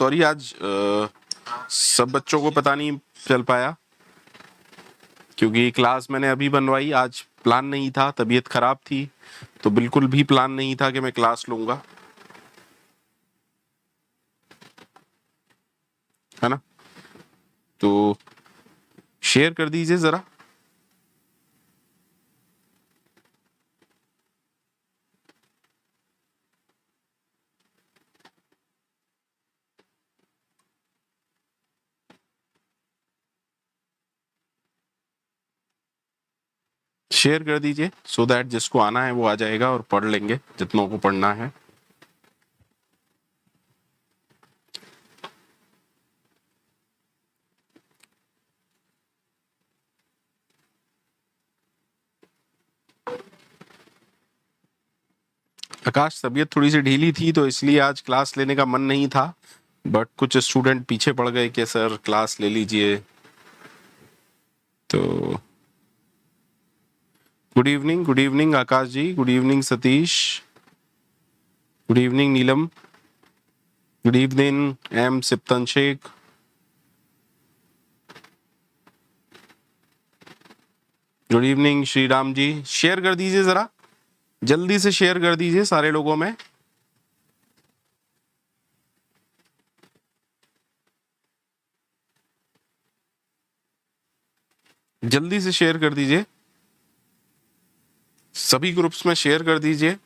Sorry आज सब बच्चों को पता नहीं चल पाया क्योंकि क्लास मैंने अभी बनवाई। आज प्लान नहीं था, तबीयत खराब थी तो बिल्कुल भी प्लान नहीं था कि मैं क्लास लूंगा, है ना। तो शेयर कर दीजिए जरा। शेयर कर दीजिए सो दैट जिसको आना है वो आ जाएगा और पढ़ लेंगे जितनों को पढ़ना है। आकाश, तबीयत थोड़ी सी ढीली थी तो इसलिए आज क्लास लेने का मन नहीं था, बट कुछ स्टूडेंट पीछे पड़ गए कि सर क्लास ले लीजिए। तो good evening Akash ji, good evening Satish, good evening Neelam, good evening M Siptan Sheikh, good evening Shriram ji. Share कर दीजिए जरा, जल्दी से शेयर कर दीजिए सारे लोगों में। जल्दी से शेयर कर दीजिए, सभी ग्रुप्स में शेयर कर दीजिए।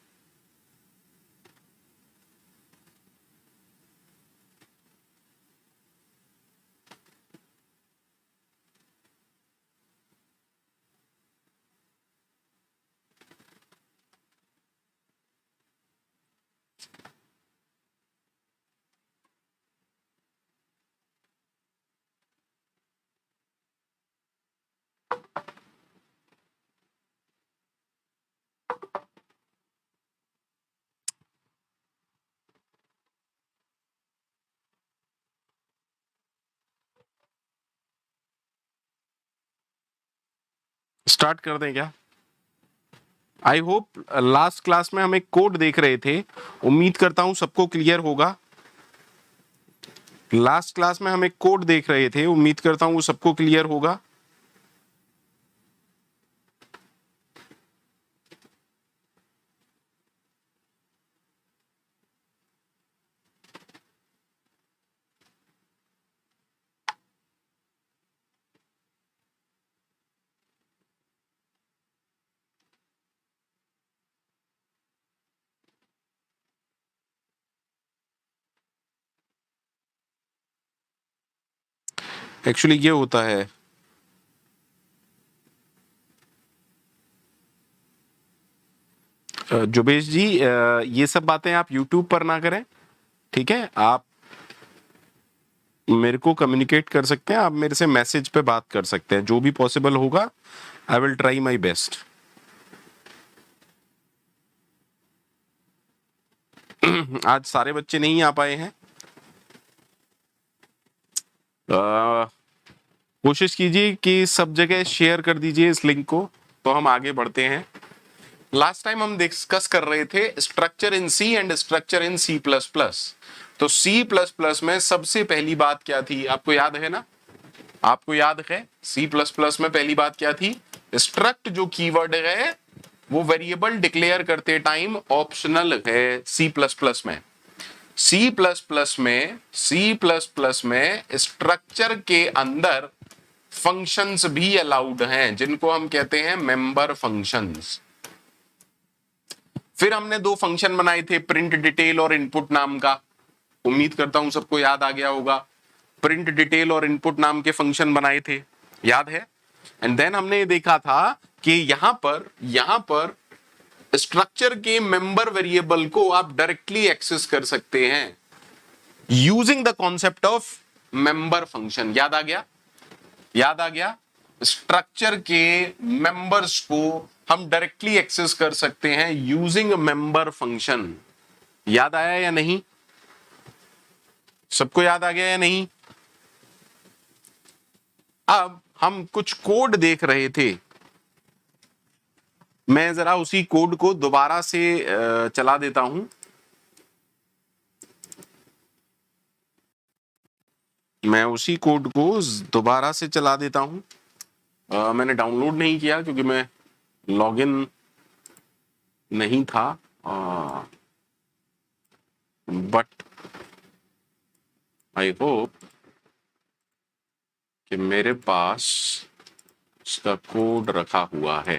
स्टार्ट कर दें क्या? आई होप लास्ट क्लास में हम एक कोड देख रहे थे, उम्मीद करता हूं सबको क्लियर होगा। लास्ट क्लास में हम एक कोड देख रहे थे, उम्मीद करता हूं वो सबको क्लियर होगा। एक्चुअली ये होता है, जुबेश जी, ये सब बातें आप YouTube पर ना करें, ठीक है। आप मेरे को कम्युनिकेट कर सकते हैं, आप मेरे से मैसेज पे बात कर सकते हैं, जो भी पॉसिबल होगा I will try my best. आज सारे बच्चे नहीं आ पाए हैं, कोशिश कीजिए कि सब जगह शेयर कर दीजिए इस लिंक को, तो हम आगे बढ़ते हैं। लास्ट टाइम हम डिस्कस कर रहे थे structure in C and structure in C plus plus. तो सी प्लस प्लस में सबसे पहली बात क्या थी, आपको याद है ना? आपको याद है सी प्लस प्लस में पहली बात क्या थी? स्ट्रक्ट जो कीवर्ड है वो वेरिएबल डिक्लेयर करते टाइम ऑप्शनल है सी प्लस प्लस में। सी प्लस प्लस में स्ट्रक्चर के अंदर फंक्शंस भी अलाउड हैं जिनको हम कहते हैं मेंबर फंक्शंस। फिर हमने दो फंक्शन बनाए थे, प्रिंट डिटेल और इनपुट नाम का, उम्मीद करता हूं सबको याद आ गया होगा। प्रिंट डिटेल और इनपुट नाम के फंक्शन बनाए थे, याद है? एंड देन हमने ये देखा था कि यहां पर स्ट्रक्चर के मेंबर वेरिएबल को आप डायरेक्टली एक्सेस कर सकते हैं using the concept of member function. याद आ गया? स्ट्रक्चर के मेंबर्स को हम डायरेक्टली एक्सेस कर सकते हैं यूजिंग मेंबर फंक्शन। याद आया या नहीं? सबको याद आ गया या नहीं? अब हम कुछ कोड देख रहे थे, मैं जरा उसी कोड को दोबारा से चला देता हूं। मैं उसी कोड को दोबारा से चला देता हूं। मैंने डाउनलोड नहीं किया क्योंकि मैं लॉगिन नहीं था, बट आई होप कि मेरे पास इसका कोड रखा हुआ है।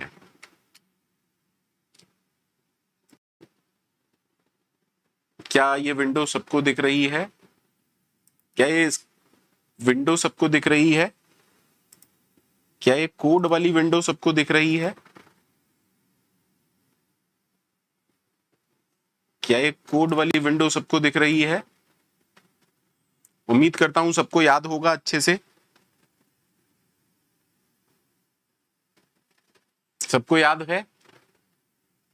क्या ये विंडो सबको दिख रही है? क्या ये विंडो सबको दिख रही है? क्या ये कोड वाली विंडो सबको दिख रही है? क्या ये कोड वाली विंडो सबको दिख रही है? उम्मीद करता हूं सबको याद होगा अच्छे से। सबको याद है?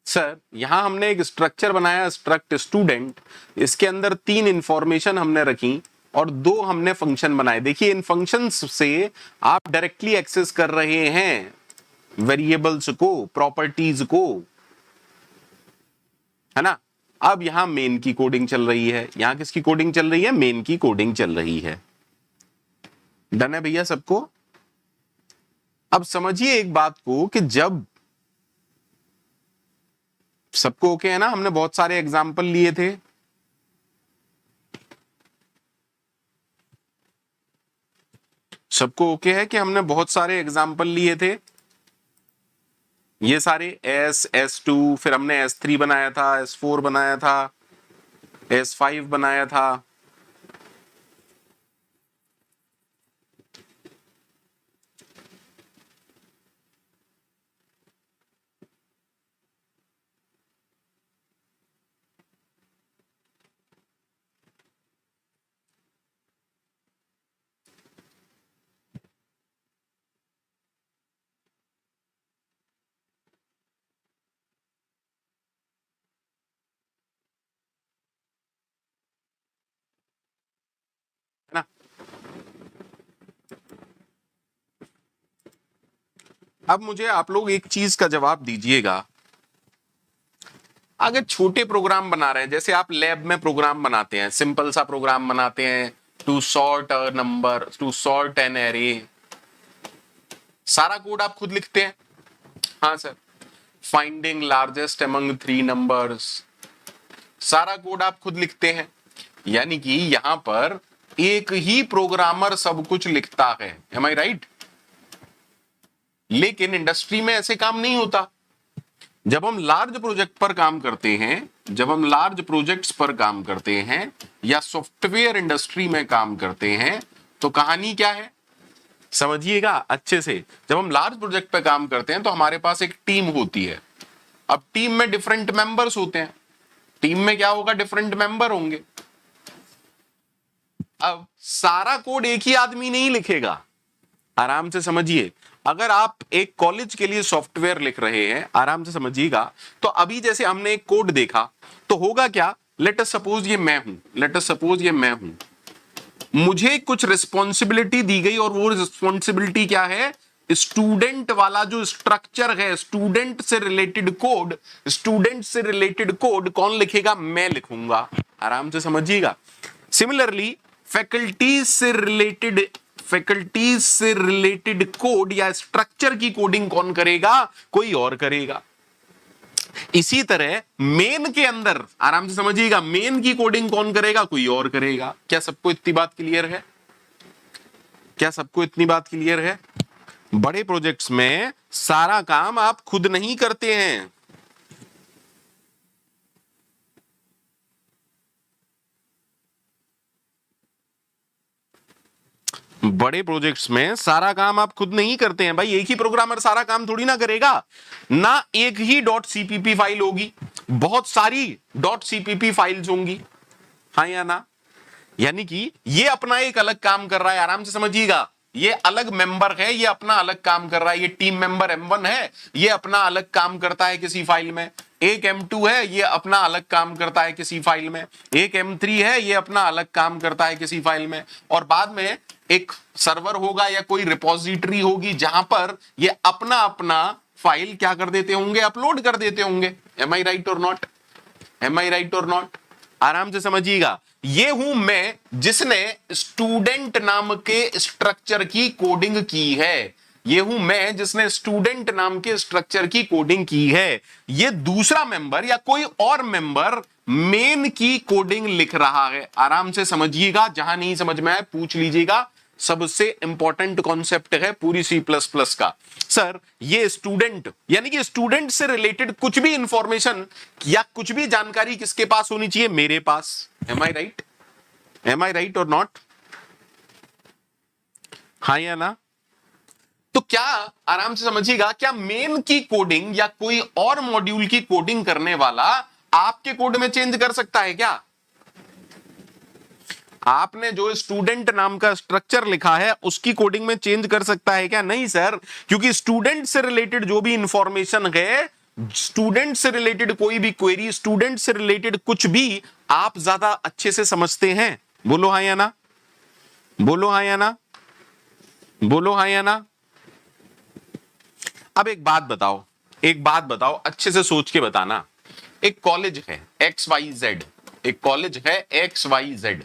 सर यहां हमने एक स्ट्रक्चर बनाया, स्ट्रक्ट स्टूडेंट। इसके अंदर 3 इंफॉर्मेशन हमने रखी और 2 हमने फंक्शन बनाए। देखिए इन फंक्शंस से आप डायरेक्टली एक्सेस कर रहे हैं वेरिएबल्स को, प्रॉपर्टीज को, है ना। अब यहां मेन की कोडिंग चल रही है। यहां किसकी कोडिंग चल रही है? मेन की कोडिंग चल रही है। डन है भैया सबको? अब समझिए एक बात को कि जब सबको ओके है ना, हमने बहुत सारे एग्जाम्पल लिए थे। सबको ओके है कि हमने बहुत सारे एग्जाम्पल लिए थे? ये सारे S2, फिर हमने S3 बनाया था, S4 बनाया था, S5 बनाया था। है ना। अब मुझे आप लोग एक चीज का जवाब दीजिएगा। अगर छोटे प्रोग्राम बना रहे हैं, जैसे आप लैब में प्रोग्राम बनाते हैं, सिंपल सा प्रोग्राम बनाते हैं, to sort a number, to sort an array, सारा कोड आप खुद लिखते हैं? हाँ sir. Finding largest among 3 numbers, सारा कोड आप खुद लिखते हैं। यानी कि यहां पर एक ही प्रोग्रामर सब कुछ लिखता है। M I right? लेकिन इंडस्ट्री में ऐसे काम नहीं होता। जब हम लार्ज प्रोजेक्ट पर काम करते हैं, जब हम लार्ज प्रोजेक्ट्स पर काम करते हैं या सॉफ्टवेयर इंडस्ट्री में काम करते हैं, तो कहानी क्या है समझिएगा अच्छे से। जब हम लार्ज प्रोजेक्ट पर काम करते हैं तो हमारे पास एक टीम होती है। अब टीम में डिफरेंट मेंबर्स होते हैं। टीम में क्या होगा? डिफरेंट मेंबर होंगे। अब सारा कोड एक ही आदमी नहीं लिखेगा। आराम से समझिए। अगर आप एक कॉलेज के लिए सॉफ्टवेयर लिख रहे हैं, आराम से समझिएगा, तो अभी जैसे हमने एक कोड देखा तो होगा क्या? लेट अस सपोज ये मैं हूं, लेट अस सपोज ये मैं हूं, मुझे कुछ रिस्पॉन्सिबिलिटी दी गई और वो रिस्पॉन्सिबिलिटी क्या है? स्टूडेंट वाला जो स्ट्रक्चर है, स्टूडेंट से रिलेटेड कोड, स्टूडेंट से रिलेटेड कोड कौन लिखेगा? मैं लिखूंगा। आराम से समझिएगा। सिमिलरली फैकल्टीज से रिलेटेड कोड या स्ट्रक्चर की कोडिंग कौन करेगा? कोई और करेगा। इसी तरह मेन के अंदर, आराम से समझिएगा, मेन की कोडिंग कौन करेगा? कोई और करेगा। क्या सबको इतनी बात क्लियर है? क्या सबको इतनी बात क्लियर है? बड़े प्रोजेक्ट्स में सारा काम आप खुद नहीं करते हैं। बड़े प्रोजेक्ट्स में सारा काम आप खुद नहीं करते हैं भाई। एक ही प्रोग्रामर सारा काम थोड़ी ना करेगा ना। एक ही डॉट सीपीपी फाइल होगी, बहुत सारी डॉट सीपीपी फाइल्स होंगी, हाँ या ना। यानी कि ये अपना एक अलग काम कर रहा है। आराम से समझिएगा, ये अलग मेंबर है, ये अपना अलग काम कर रहा है। ये टीम मेंबर M1 है, ये अपना अलग काम करता है किसी फाइल में। एक M2 है, ये अपना अलग काम करता है किसी फाइल में। एक M3 है, ये अपना अलग काम करता है किसी फाइल में। और बाद में एक सर्वर होगा या कोई रिपोजिटरी होगी जहां पर ये अपना अपना फाइल क्या कर देते होंगे? अपलोड कर देते होंगे। एम आई राइट और नॉट? एम आई राइट और नॉट? आराम से समझिएगा। ये हूं मैं जिसने स्टूडेंट नाम के स्ट्रक्चर की कोडिंग की है। ये हूं मैं जिसने स्टूडेंट नाम के स्ट्रक्चर की कोडिंग की है। ये दूसरा मेंबर या कोई और मेंबर मेन की कोडिंग लिख रहा है। आराम से समझिएगा, जहां नहीं समझ में आए पूछ लीजिएगा। सबसे इंपॉर्टेंट कॉन्सेप्ट है पूरी सी प्लस प्लस का। सर ये स्टूडेंट यानी कि स्टूडेंट से रिलेटेड कुछ भी इंफॉर्मेशन या कुछ भी जानकारी किसके पास होनी चाहिए? मेरे पास। M I right? M I right और नॉट? हाँ या ना? तो क्या, आराम से समझिएगा, क्या मेन की कोडिंग या कोई और मॉड्यूल की कोडिंग करने वाला आपके कोड में चेंज कर सकता है क्या? आपने जो स्टूडेंट नाम का स्ट्रक्चर लिखा है उसकी कोडिंग में चेंज कर सकता है क्या? नहीं सर, क्योंकि स्टूडेंट से रिलेटेड जो भी इंफॉर्मेशन है, स्टूडेंट से रिलेटेड कोई भी क्वेरी, स्टूडेंट से रिलेटेड कुछ भी आप ज्यादा अच्छे से समझते हैं। बोलो हाँ या ना? बोलो हाँ या ना? बोलो हाँ या ना? अब एक बात बताओ, एक बात बताओ, अच्छे से सोच के बताना। एक कॉलेज है XYZ, एक कॉलेज है XYZ,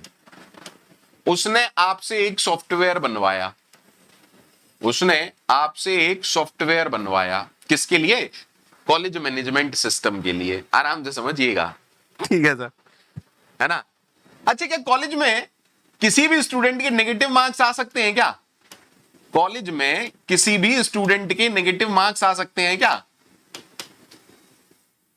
उसने आपसे एक सॉफ्टवेयर बनवाया, उसने आपसे एक सॉफ्टवेयर बनवाया। किसके लिए? कॉलेज मैनेजमेंट सिस्टम के लिए। आराम से समझिएगा, ठीक है सर, है ना? अच्छा, क्या कॉलेज में किसी भी स्टूडेंट के नेगेटिव मार्क्स आ सकते हैं क्या? कॉलेज में किसी भी स्टूडेंट के नेगेटिव मार्क्स आ सकते हैं क्या?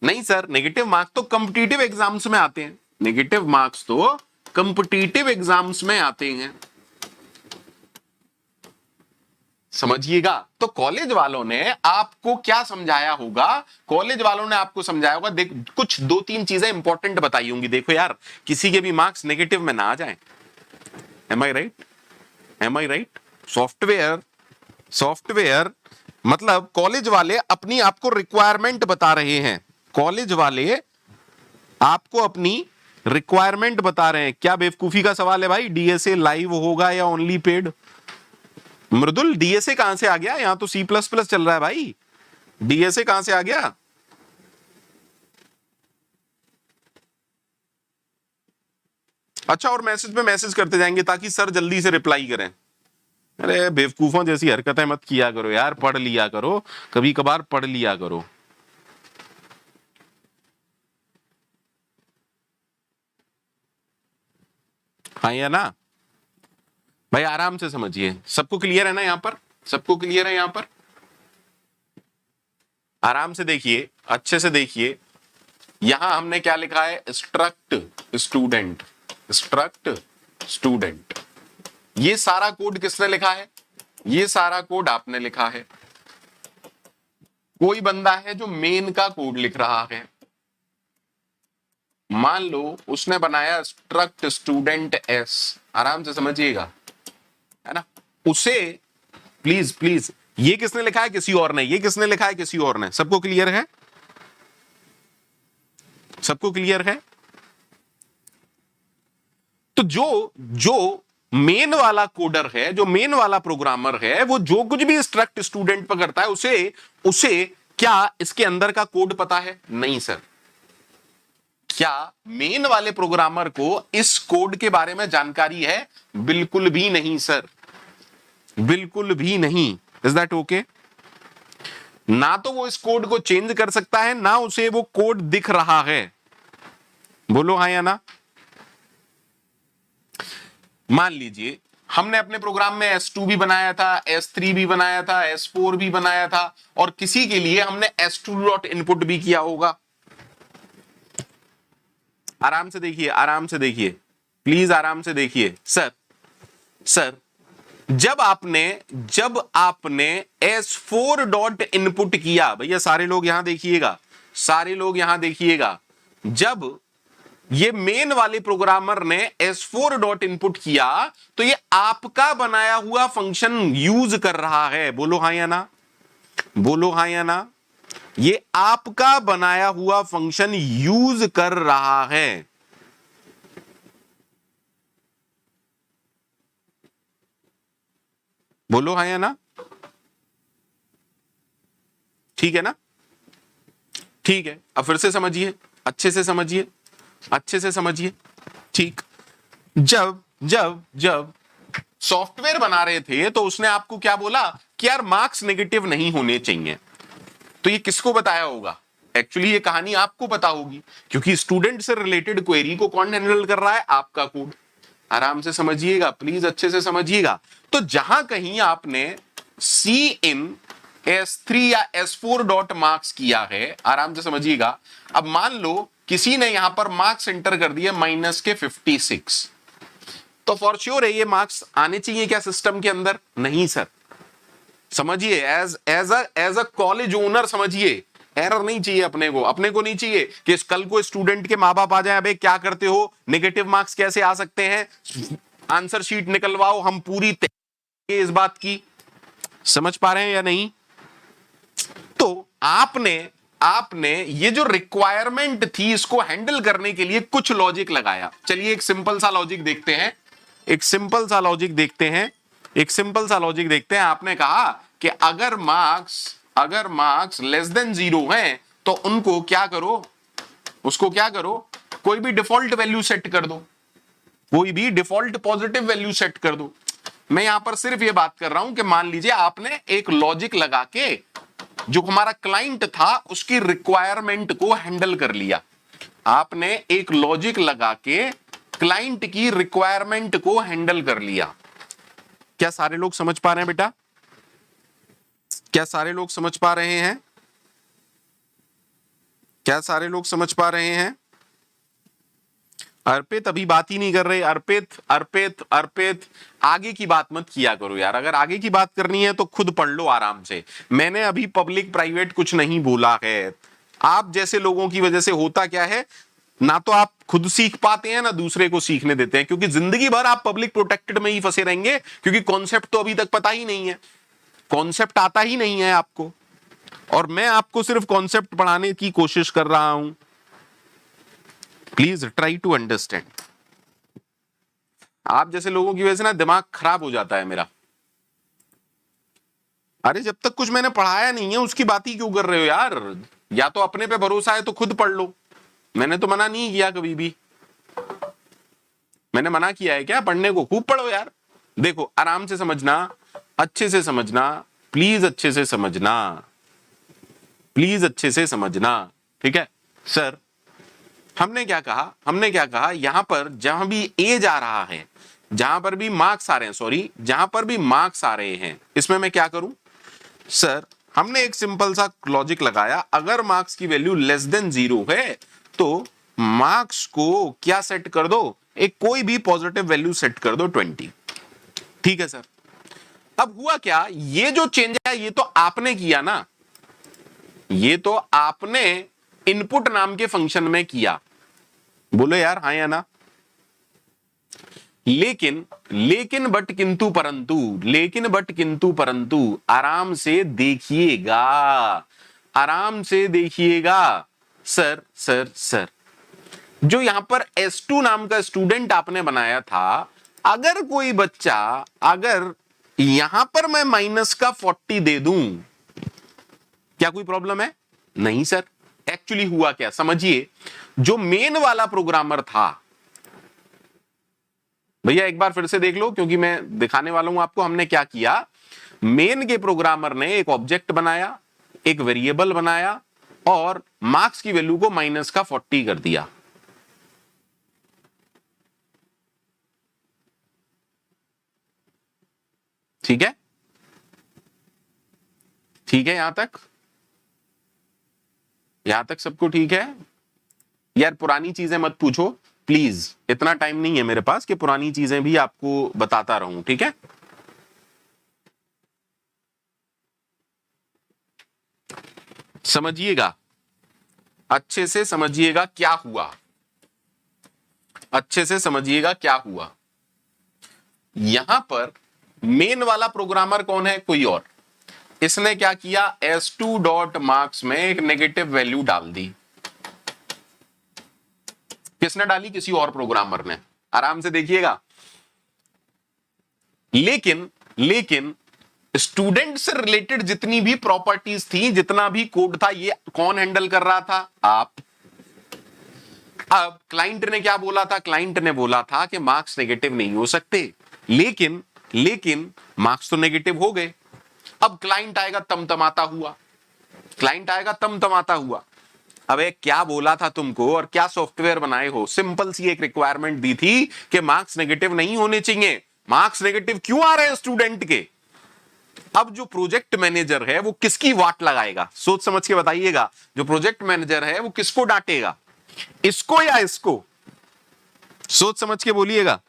नहीं सर, नेगेटिव मार्क्स तो कॉम्पिटिटिव एग्जाम्स में आते हैं। नेगेटिव मार्क्स तो कॉम्पिटिटिव एग्जाम्स में आते हैं, समझिएगा। तो कॉलेज वालों ने आपको क्या समझाया होगा? कॉलेज वालों ने आपको समझाया होगा, देख कुछ दो तीन चीजें इंपॉर्टेंट बताई होंगी। देखो यार, किसी के भी मार्क्स नेगेटिव में ना आ जाएं। M I right? M I right? Software, software मतलब कॉलेज वाले अपनी आपको रिक्वायरमेंट बता रहे हैं। कॉलेज वाले आपको अपनी रिक्वायरमेंट बता रहे हैं। क्या बेवकूफी का सवाल है भाई? डीएसए लाइव होगा या ओनली पेड? मृदुल, डीएसए कहां से आ गया? यहां तो C++ चल रहा है भाई, डीएसए कहां से आ गया? अच्छा, और मैसेज पे मैसेज करते जाएंगे ताकि सर जल्दी से रिप्लाई करें। अरे बेवकूफों जैसी हरकतें मत किया करो यार, पढ़ लिया करो, कभी कभार पढ़ लिया करो। हाँ या ना? भाई आराम से समझिए। सबको क्लियर है ना यहां पर? सबको क्लियर है यहां पर? आराम से देखिए, अच्छे से देखिए। यहां हमने क्या लिखा है? Struct student, struct student. ये सारा कोड किसने लिखा है? ये सारा कोड आपने लिखा है। कोई बंदा है जो मेन का कोड लिख रहा है, मान लो उसने बनाया स्ट्रक्ट स्टूडेंट एस। आराम से समझिएगा, है ना? उसे प्लीज प्लीज, ये किसने लिखा है? किसी और ने। ये किसने लिखा है? किसी और ने। सबको क्लियर है? सबको क्लियर है? तो जो जो मेन वाला कोडर है, जो मेन वाला प्रोग्रामर है, वो जो कुछ भी स्ट्रक्ट स्टूडेंट पर करता है, उसे उसे क्या इसके अंदर का कोड पता है? नहीं सर। क्या मेन वाले प्रोग्रामर को इस कोड के बारे में जानकारी है? बिल्कुल भी नहीं सर, बिल्कुल भी नहीं। Is that okay? ना तो वो इस कोड को चेंज कर सकता है, ना उसे वो कोड दिख रहा है। बोलो हाँ या ना? मान लीजिए हमने अपने प्रोग्राम में S2 भी बनाया था, S3 भी बनाया था, S4 भी बनाया था, और किसी के लिए हमने S2 डॉट इनपुट भी किया होगा। आराम से देखिए, आराम से देखिए, प्लीज आराम से देखिए। सर सर जब आपने S4 डॉट इनपुट किया, भैया सारे लोग यहां देखिएगा, सारे लोग यहां देखिएगा, जब ये मेन वाले प्रोग्रामर ने S4 डॉट इनपुट किया तो ये आपका बनाया हुआ फंक्शन यूज कर रहा है। बोलो हाँ या ना? बोलो हाँ या ना? ये आपका बनाया हुआ फंक्शन यूज कर रहा है। बोलो हाँ या ना? ठीक है ना? ठीक है, अब फिर से समझिए, अच्छे से समझिए, अच्छे से समझिए। ठीक, जब जब जब सॉफ्टवेयर बना रहे थे तो उसने आपको क्या बोला कि यार मार्क्स नेगेटिव नहीं होने चाहिए। तो ये किसको बताया होगा? एक्चुअली ये कहानी आपको पता होगी, क्योंकि स्टूडेंट से रिलेटेड क्वेरी को कौन हैंडल कर रहा है? आपका कोड। आराम से समझिएगा, प्लीज अच्छे से समझिएगा। तो जहां कहीं आपने सी इन S3 या S4 डॉट मार्क्स किया है, आराम से समझिएगा। अब मान लो किसी ने यहां पर मार्क्स एंटर कर दिए माइनस के 56, तो फॉर श्योर है ये मार्क्स आने चाहिए क्या सिस्टम के अंदर? नहीं सर। समझिए, एज अ कॉलेज ओनर समझिए, एरर नहीं चाहिए अपने को नहीं चाहिए कि कल को स्टूडेंट के माँ बाप आ जाए, अबे क्या करते हो, नेगेटिव मार्क्स कैसे आ सकते हैं, आंसर शीट निकलवाओ, हम पूरी इस बात की। समझ पा रहे हैं या नहीं? तो आपने आपने ये जो रिक्वायरमेंट थी इसको हैंडल करने के लिए कुछ लॉजिक लगाया। चलिए एक सिंपल सा लॉजिक देखते हैं, एक सिंपल सा लॉजिक देखते हैं, एक सिंपल सा लॉजिक देखते हैं। आपने कहा कि अगर मार्क्स लेस देन 0 हैं तो उनको क्या करो, उसको क्या करो, कोई भी डिफॉल्ट वैल्यू सेट कर दो, कोई भी डिफॉल्ट पॉजिटिव वैल्यू सेट कर दो। मैं यहां पर सिर्फ ये बात कर रहा हूं कि मान लीजिए आपने एक लॉजिक लगा के जो हमारा क्लाइंट था उसकी रिक्वायरमेंट को हैंडल कर लिया। आपने एक लॉजिक लगा के क्लाइंट की रिक्वायरमेंट को हैंडल कर लिया। क्या सारे लोग समझ पा रहे हैं बेटा? क्या सारे लोग समझ पा रहे हैं? क्या सारे लोग समझ पा रहे हैं? अर्पित अभी बात ही नहीं कर रहे। अर्पित आगे की बात मत किया करो यार। अगर आगे की बात करनी है तो खुद पढ़ लो आराम से। मैंने अभी पब्लिक प्राइवेट कुछ नहीं बोला है। आप जैसे लोगों की वजह से होता क्या है, ना तो आप खुद सीख पाते हैं ना दूसरे को सीखने देते हैं, क्योंकि जिंदगी भर आप पब्लिक प्रोटेक्टेड में ही फंसे रहेंगे, क्योंकि कॉन्सेप्ट तो अभी तक पता ही नहीं है, कॉन्सेप्ट आता ही नहीं है आपको, और मैं आपको सिर्फ कॉन्सेप्ट पढ़ाने की कोशिश कर रहा हूं। Please try to understand. आप जैसे लोगों की वजह से ना दिमाग खराब हो जाता है मेरा। अरे जब तक कुछ मैंने पढ़ाया नहीं है उसकी बात ही क्यों कर रहे हो यार? या तो अपने पे भरोसा है तो खुद पढ़ लो। मैंने तो मना नहीं किया कभी भी। मैंने मना किया है क्या पढ़ने को? खूब पढ़ो यार। देखो आराम से समझना, अच्छे से समझना, प्लीज अच्छे से समझना, प्लीज अच्छे से समझना, ठीक है सर? हमने क्या कहा यहां पर जहां भी ए जा रहा है, जहां पर भी मार्क्स आ रहे हैं, सॉरी जहां पर भी मार्क्स आ रहे हैं, इसमें मैं क्या करूं सर? हमने एक सिंपल सा लॉजिक लगाया, अगर मार्क्स की वैल्यू लेस देन 0 है तो मार्क्स को क्या सेट कर दो, एक कोई भी पॉजिटिव वैल्यू सेट कर दो 20। ठीक है सर? अब हुआ क्या, ये जो चेंज है ये तो आपने किया ना, ये तो आपने इनपुट नाम के फंक्शन में किया। बोलो यार हाँ या ना? लेकिन बट किंतु परंतु आराम से देखिएगा, आराम से देखिएगा। सर जो यहां पर S2 नाम का स्टूडेंट आपने बनाया था, अगर कोई बच्चा, अगर यहां पर मैं माइनस का 40 दे दूं, क्या कोई प्रॉब्लम है? नहीं सर। एक्चुअली हुआ क्या समझिए, जो मेन वाला प्रोग्रामर था, भैया एक बार फिर से देख लो क्योंकि मैं दिखाने वाला हूं आपको हमने क्या किया। मेन के प्रोग्रामर ने एक ऑब्जेक्ट बनाया, एक वेरिएबल बनाया और मार्क्स की वैल्यू को माइनस का 40 कर दिया। ठीक है? ठीक है यहां तक सबको ठीक है? यार पुरानी चीजें मत पूछो प्लीज, इतना टाइम नहीं है मेरे पास कि पुरानी चीजें भी आपको बताता रहूं। ठीक है? समझिएगा, अच्छे से समझिएगा क्या हुआ, अच्छे से समझिएगा क्या हुआ। यहां पर मेन वाला प्रोग्रामर कौन है? कोई और। इसने क्या किया, S2 डॉट मार्क्स में एक नेगेटिव वैल्यू डाल दी। किसने डाली? किसी और प्रोग्रामर ने। आराम से देखिएगा। लेकिन स्टूडेंट से रिलेटेड जितनी भी प्रॉपर्टीज थी, जितना भी कोड था, ये कौन हैंडल कर रहा था? आप। अब क्लाइंट ने क्या बोला था? क्लाइंट ने बोला था कि मार्क्स नेगेटिव नहीं हो सकते, लेकिन मार्क्स तो नेगेटिव हो गए। अब क्लाइंट आएगा तमतमाता हुआ, क्लाइंट आएगा तमतमाता हुआ, अबे क्या बोला था तुमको और क्या सॉफ्टवेयर बनाए हो? सिंपल सी एक रिक्वायरमेंट दी थी कि मार्क्स नेगेटिव नहीं होने चाहिए। मार्क्स नेगेटिव क्यों आ रहे हैं स्टूडेंट के? अब जो प्रोजेक्ट मैनेजर है वो किसकी वाट लगाएगा? सोच समझ के बताइएगा। जो प्रोजेक्ट मैनेजर है वो किसको डांटेगा, इसको या इसको? सोच समझ के बोलिएगा।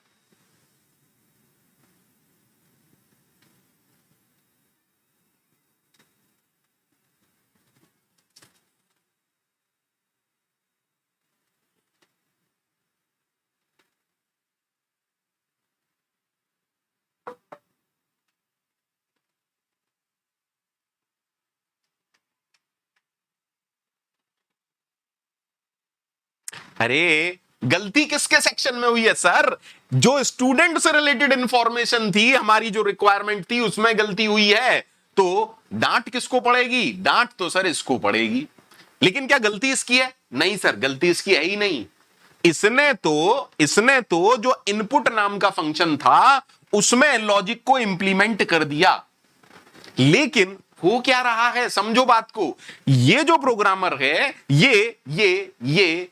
अरे गलती किसके सेक्शन में हुई है सर? जो स्टूडेंट से रिलेटेड इंफॉर्मेशन थी, हमारी जो रिक्वायरमेंट थी, उसमें गलती हुई है। तो डांट किसको पड़ेगी? डांट तो सर इसको पड़ेगी। लेकिन क्या गलती इसकी है? नहीं सर, गलती इसकी है ही नहीं। इसने तो जो इनपुट नाम का फंक्शन था उसमें लॉजिक को इंप्लीमेंट कर दिया। लेकिन हो क्या रहा है, समझो बात को। ये जो प्रोग्रामर है ये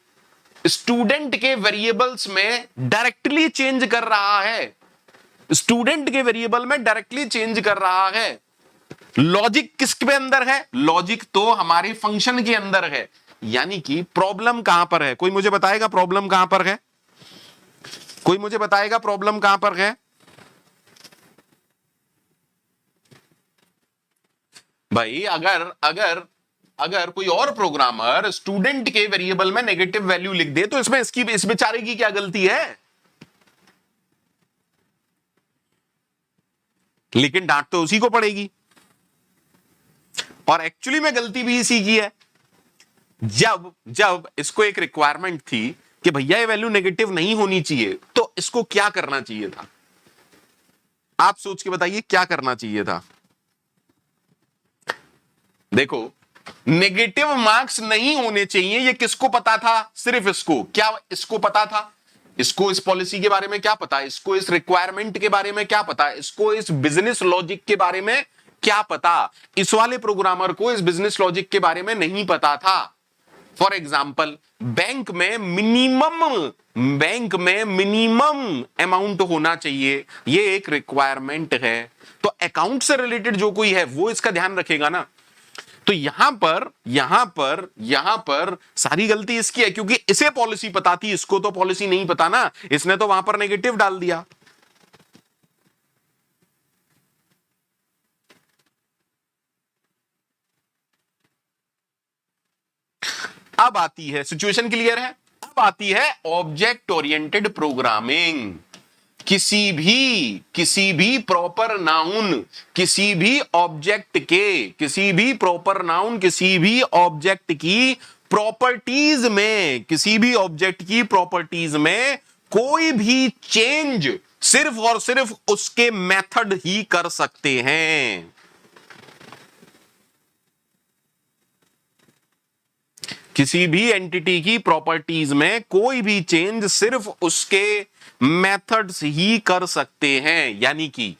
स्टूडेंट के वेरिएबल्स में डायरेक्टली चेंज कर रहा है, स्टूडेंट के वेरिएबल में डायरेक्टली चेंज कर रहा है। लॉजिक किसके अंदर है? लॉजिक तो हमारे फंक्शन के अंदर है। यानी कि प्रॉब्लम कहां पर है? कोई मुझे बताएगा प्रॉब्लम कहां पर है? कोई मुझे बताएगा प्रॉब्लम कहां पर है? भाई अगर अगर अगर कोई और प्रोग्रामर स्टूडेंट के वेरिएबल में नेगेटिव वैल्यू लिख दे तो इसमें इस बेचारे की क्या गलती है? लेकिन डांट तो उसी को पड़ेगी। और एक्चुअली में गलती भी इसी की है। जब जब इसको एक रिक्वायरमेंट थी कि भैया ये वैल्यू नेगेटिव नहीं होनी चाहिए, तो इसको क्या करना चाहिए था? आप सोच के बताइए क्या करना चाहिए था? देखो, नेगेटिव मार्क्स नहीं होने चाहिए ये किसको पता था? सिर्फ इसको। क्या इसको पता था? इसको इस पॉलिसी के बारे में क्या पता? इसको इस रिक्वायरमेंट के बारे में क्या पता? इसको इस बिजनेस लॉजिक के बारे में क्या पता? इस वाले प्रोग्रामर को इस बिजनेस लॉजिक के बारे में नहीं पता था। फॉर एग्जाम्पल, बैंक में मिनिमम अमाउंट होना चाहिए, ये एक रिक्वायरमेंट है। तो अकाउंट से रिलेटेड जो कोई है वो इसका ध्यान रखेगा ना। तो यहां पर सारी गलती इसकी है, क्योंकि इसे पॉलिसी पता थी, इसको तो पॉलिसी नहीं पता ना। इसने तो वहां पर नेगेटिव डाल दिया। अब आती है, सिचुएशन क्लियर है? अब आती है ऑब्जेक्ट ओरिएंटेड प्रोग्रामिंग। किसी भी प्रॉपर नाउन, किसी भी ऑब्जेक्ट की प्रॉपर्टीज में कोई भी चेंज सिर्फ और सिर्फ उसके मेथड ही कर सकते हैं। किसी भी एंटिटी की प्रॉपर्टीज में कोई भी चेंज सिर्फ उसके मेथड्स ही कर सकते हैं। यानी कि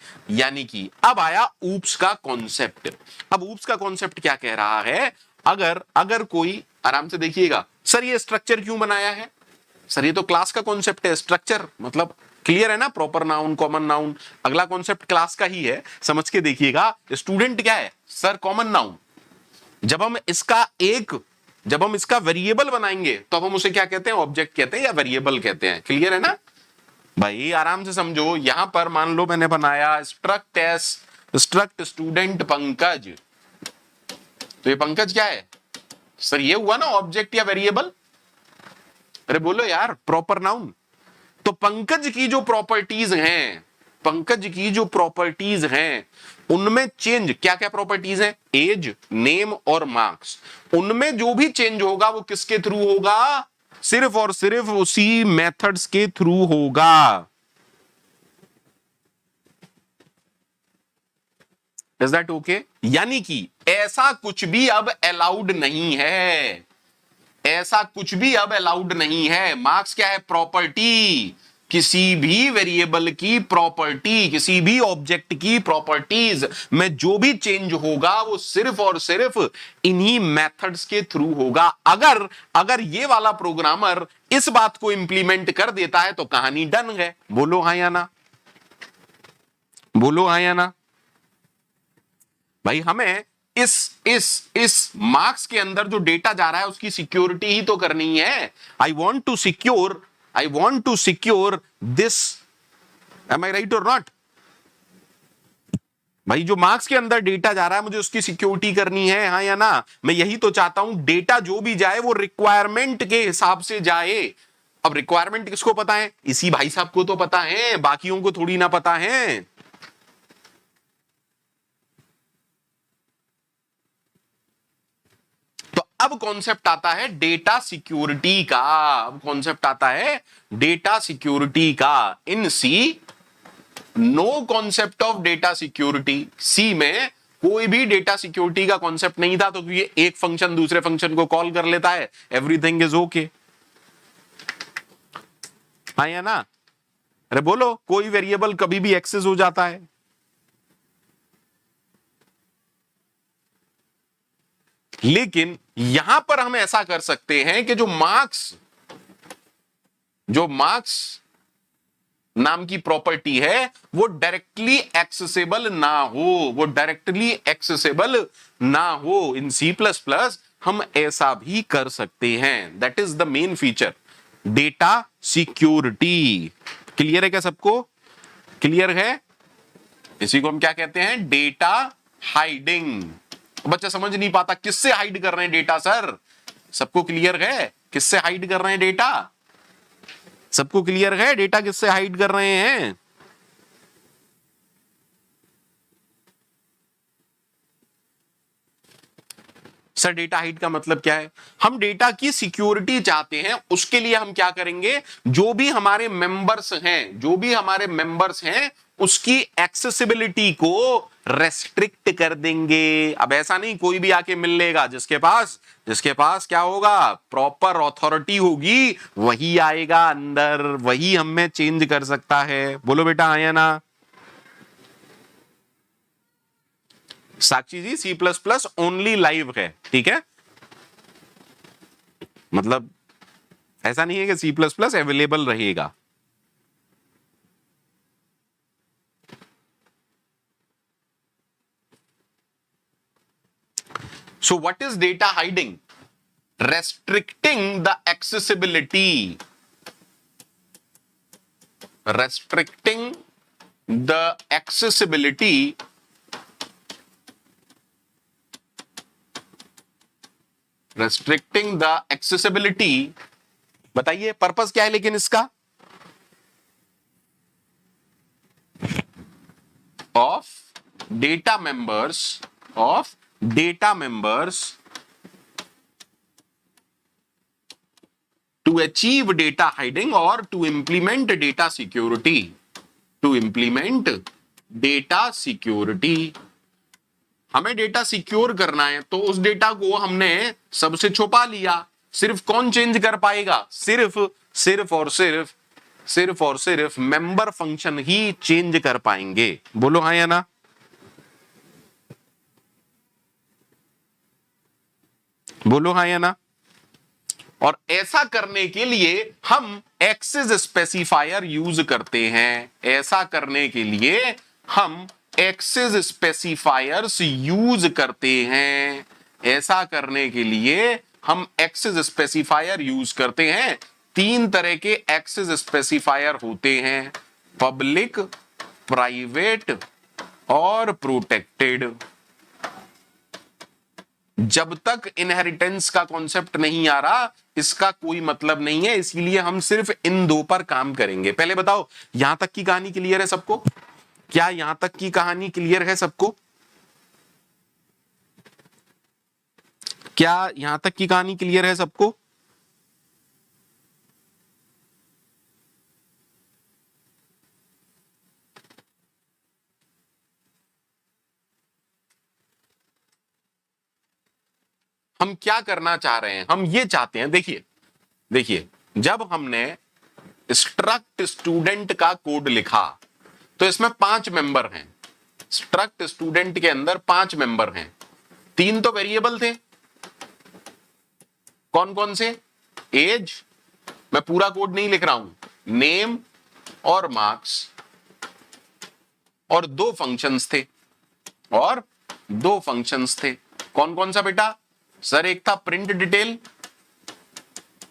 अब आया ऊप्स का कॉन्सेप्ट। अब ऊप्स का कॉन्सेप्ट क्या कह रहा है? अगर कोई, आराम से देखिएगा सर, ये स्ट्रक्चर क्यों बनाया है? सर ये तो क्लास का कॉन्सेप्ट है। स्ट्रक्चर मतलब क्लियर है ना, प्रॉपर नाउन, कॉमन नाउन। अगला कॉन्सेप्ट क्लास का ही है, समझ के देखिएगा। स्टूडेंट क्या है सर? Common noun. जब हम इसका वेरिएबल बनाएंगे तो हम उसे क्या कहते हैं? ऑब्जेक्ट कहते हैं या वेरिएबल कहते हैं। क्लियर है ना भाई? आराम से समझो। यहां पर मान लो मैंने बनाया स्ट्रक्ट स्टूडेंट पंकज, तो ये पंकज क्या है सर? ये हुआ ना ऑब्जेक्ट या वेरिएबल? अरे बोलो यार, प्रॉपर नाउन। तो पंकज की जो प्रॉपर्टीज हैं उनमें चेंज क्या क्या प्रॉपर्टीज हैं? एज, नेम और मार्क्स। उनमें जो भी चेंज होगा वो किसके थ्रू होगा? सिर्फ और सिर्फ उसी मेथड्स के थ्रू होगा। Is that okay? यानी कि ऐसा कुछ भी अब अलाउड नहीं है। ऐसा कुछ भी अब अलाउड नहीं है। मार्क्स क्या है? प्रॉपर्टी। किसी भी वेरिएबल की प्रॉपर्टी, किसी भी ऑब्जेक्ट की प्रॉपर्टीज में जो भी चेंज होगा वो सिर्फ और सिर्फ इन्हीं मेथड्स के थ्रू होगा। अगर अगर ये वाला प्रोग्रामर इस बात को इंप्लीमेंट कर देता है तो कहानी डन है। बोलो हाँ या ना, बोलो हाँ या ना। भाई हमें इस मार्क्स के अंदर जो डेटा जा रहा है उसकी सिक्योरिटी ही तो करनी है। I want to secure this. Am I right और नॉट? भाई जो मार्क्स के अंदर डेटा जा रहा है मुझे उसकी सिक्योरिटी करनी है, हाँ या ना? मैं यही तो चाहता हूं, डेटा जो भी जाए वो रिक्वायरमेंट के हिसाब से जाए। अब रिक्वायरमेंट किसको पता है? इसी भाई साहब को तो पता है, बाकियों को थोड़ी ना पता है। तो अब कॉन्सेप्ट आता है डेटा सिक्योरिटी का। अब कॉन्सेप्ट आता है डेटा सिक्योरिटी का। In C no concept of data security. C में कोई भी डेटा सिक्योरिटी का कॉन्सेप्ट नहीं था, तो ये एक फंक्शन दूसरे फंक्शन को कॉल कर लेता है, एवरीथिंग इज ओके। हाँ या ना? अरे बोलो, कोई वेरिएबल कभी भी एक्सेस हो जाता है। लेकिन यहां पर हम ऐसा कर सकते हैं कि जो मार्क्स नाम की प्रॉपर्टी है वो डायरेक्टली एक्सेसिबल ना हो। इन सी प्लस प्लस हम ऐसा भी कर सकते हैं। That is the main feature, data security. Clear है क्या सबको? क्लियर है? इसी को हम क्या कहते हैं? Data hiding. बच्चा समझ नहीं पाता किससे हाइड कर रहे हैं डेटा सर। सबको क्लियर है किससे हाइड कर रहे हैं डेटा? सबको क्लियर है डेटा किससे हाइड कर रहे हैं? सर डेटा हाइड का मतलब क्या है? हम डेटा की सिक्योरिटी चाहते हैं, उसके लिए हम क्या करेंगे, जो भी हमारे मेंबर्स हैं उसकी एक्सेसिबिलिटी को रेस्ट्रिक्ट कर देंगे। अब ऐसा नहीं कोई भी आके मिल लेगा, जिसके पास क्या होगा, प्रॉपर अथॉरिटी होगी वही आएगा अंदर, वही हमें चेंज कर सकता है। बोलो बेटा आया ना? Sakshi ji C plus plus only live है, ठीक है? मतलब ऐसा नहीं है कि सी प्लस प्लस अवेलेबल रहेगा। So what is data hiding? Restricting the accessibility. Restricting the accessibility बताइए पर्पस क्या है लेकिन इसका? Of data members to achieve data hiding or to implement data security। हमें डेटा सिक्योर करना है तो उस डेटा को हमने सबसे छुपा लिया। सिर्फ कौन चेंज कर पाएगा? सिर्फ और सिर्फ मेंबर फंक्शन ही चेंज कर पाएंगे। बोलो हाँ या ना? बोलो हाँ या ना? और ऐसा करने के लिए हम एक्सेस स्पेसिफायर यूज करते हैं। ऐसा करने के लिए हम एक्सेस स्पेसिफायर्स यूज करते हैं। ऐसा करने के लिए हम एक्सेस स्पेसिफायर यूज करते हैं। 3 तरह के एक्सेस स्पेसिफायर होते हैं, पब्लिक, प्राइवेट और प्रोटेक्टेड। जब तक इनहेरिटेंस का कॉन्सेप्ट नहीं आ रहा इसका कोई मतलब नहीं है, इसीलिए हम सिर्फ इन 2 पर काम करेंगे। पहले बताओ यहां तक की कहानी क्लियर है सबको? क्या यहां तक की कहानी क्लियर है सबको? क्या यहां तक की कहानी क्लियर है सबको? हम क्या करना चाह रहे हैं, हम ये चाहते हैं, देखिए देखिए, जब हमने स्ट्रक्ट स्टूडेंट का कोड लिखा तो इसमें 5 मेंबर हैं। स्ट्रक्ट स्टूडेंट के अंदर 5 मेंबर हैं, 3 तो वेरिएबल थे। कौन कौन से? एज, मैं पूरा कोड नहीं लिख रहा हूं, नेम और मार्क्स, और 2 फंक्शंस थे, और 2 फंक्शंस थे। कौन कौन सा बेटा? सर एक था प्रिंट डिटेल,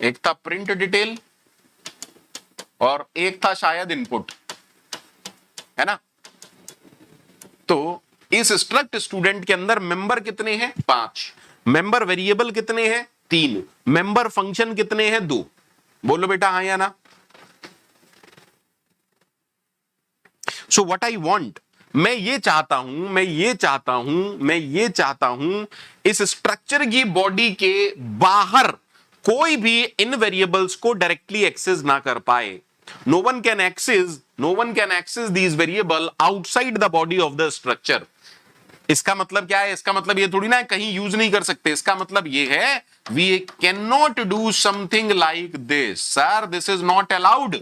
एक था प्रिंट डिटेल, और एक था शायद इनपुट, है ना। तो इस स्ट्रक्ट स्टूडेंट के अंदर मेंबर कितने हैं? 5। मेंबर वेरिएबल कितने हैं? 3। मेंबर फंक्शन कितने हैं? 2। बोलो बेटा हाँ या ना। सो व्हाट आई वांट, मैं ये चाहता हूं इस स्ट्रक्चर की बॉडी के बाहर कोई भी इन वेरिएबल्स को डायरेक्टली एक्सेस ना कर पाए। No one can access these variable outside the body of the structure. इसका मतलब क्या है? इसका मतलब ये थोड़ी ना कहीं यूज नहीं कर सकते। इसका मतलब ये है we can not do something like this, sir this is not allowed.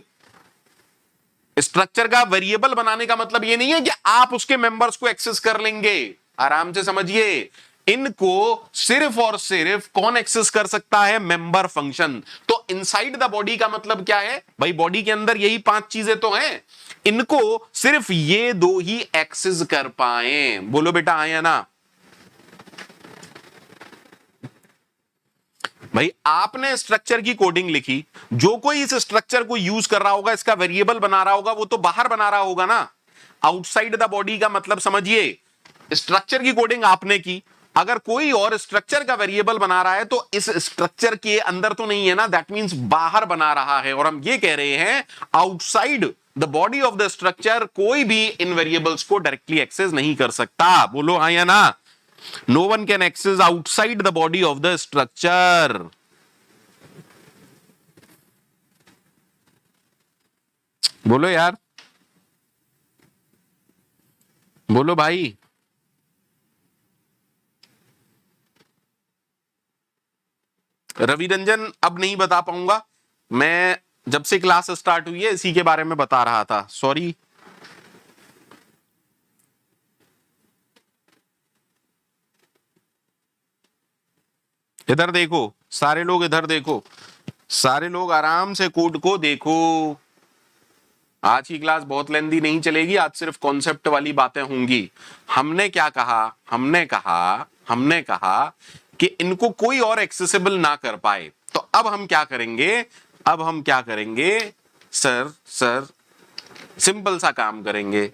Structure का वेरिएबल बनाने का मतलब ये नहीं है कि आप उसके मेंबर्स को एक्सेस कर लेंगे। आराम से समझिए, इनको सिर्फ और सिर्फ कौन एक्सेस कर सकता है? Member function. तो इनसाइड द बॉडी का मतलब क्या है भाई? बॉडी के अंदर यही 5 चीजें तो हैं, इनको सिर्फ ये 2 ही एक्सेस कर पाए। बोलो बेटा आया ना। भाई आपने स्ट्रक्चर की कोडिंग लिखी, जो कोई इस स्ट्रक्चर को यूज कर रहा होगा, इसका वेरिएबल बना रहा होगा, वो तो बाहर बना रहा होगा ना। आउटसाइड द बॉडी का मतलब समझिए, स्ट्रक्चर की कोडिंग आपने की, अगर कोई और स्ट्रक्चर का वेरिएबल बना रहा है तो इस स्ट्रक्चर के अंदर तो नहीं है ना, दैट मींस बाहर बना रहा है। और हम ये कह रहे हैं outside the body of the structure कोई भी इन वेरिएबल्स को डायरेक्टली एक्सेस नहीं कर सकता। बोलो हाँ या ना। No one can access outside the body of the structure. बोलो यार, बोलो भाई। रवि रंजन अब नहीं बता पाऊंगा, मैं जब से क्लास स्टार्ट हुई है इसी के बारे में बता रहा था, सॉरी। इधर देखो सारे लोग, इधर देखो सारे लोग, आराम से कोड को देखो। आज की क्लास बहुत लेंदी नहीं चलेगी, आज सिर्फ कॉन्सेप्ट वाली बातें होंगी। हमने क्या कहा? हमने कहा कि इनको कोई और एक्सेसिबल ना कर पाए। तो अब हम क्या करेंगे? सर सिंपल सा काम करेंगे।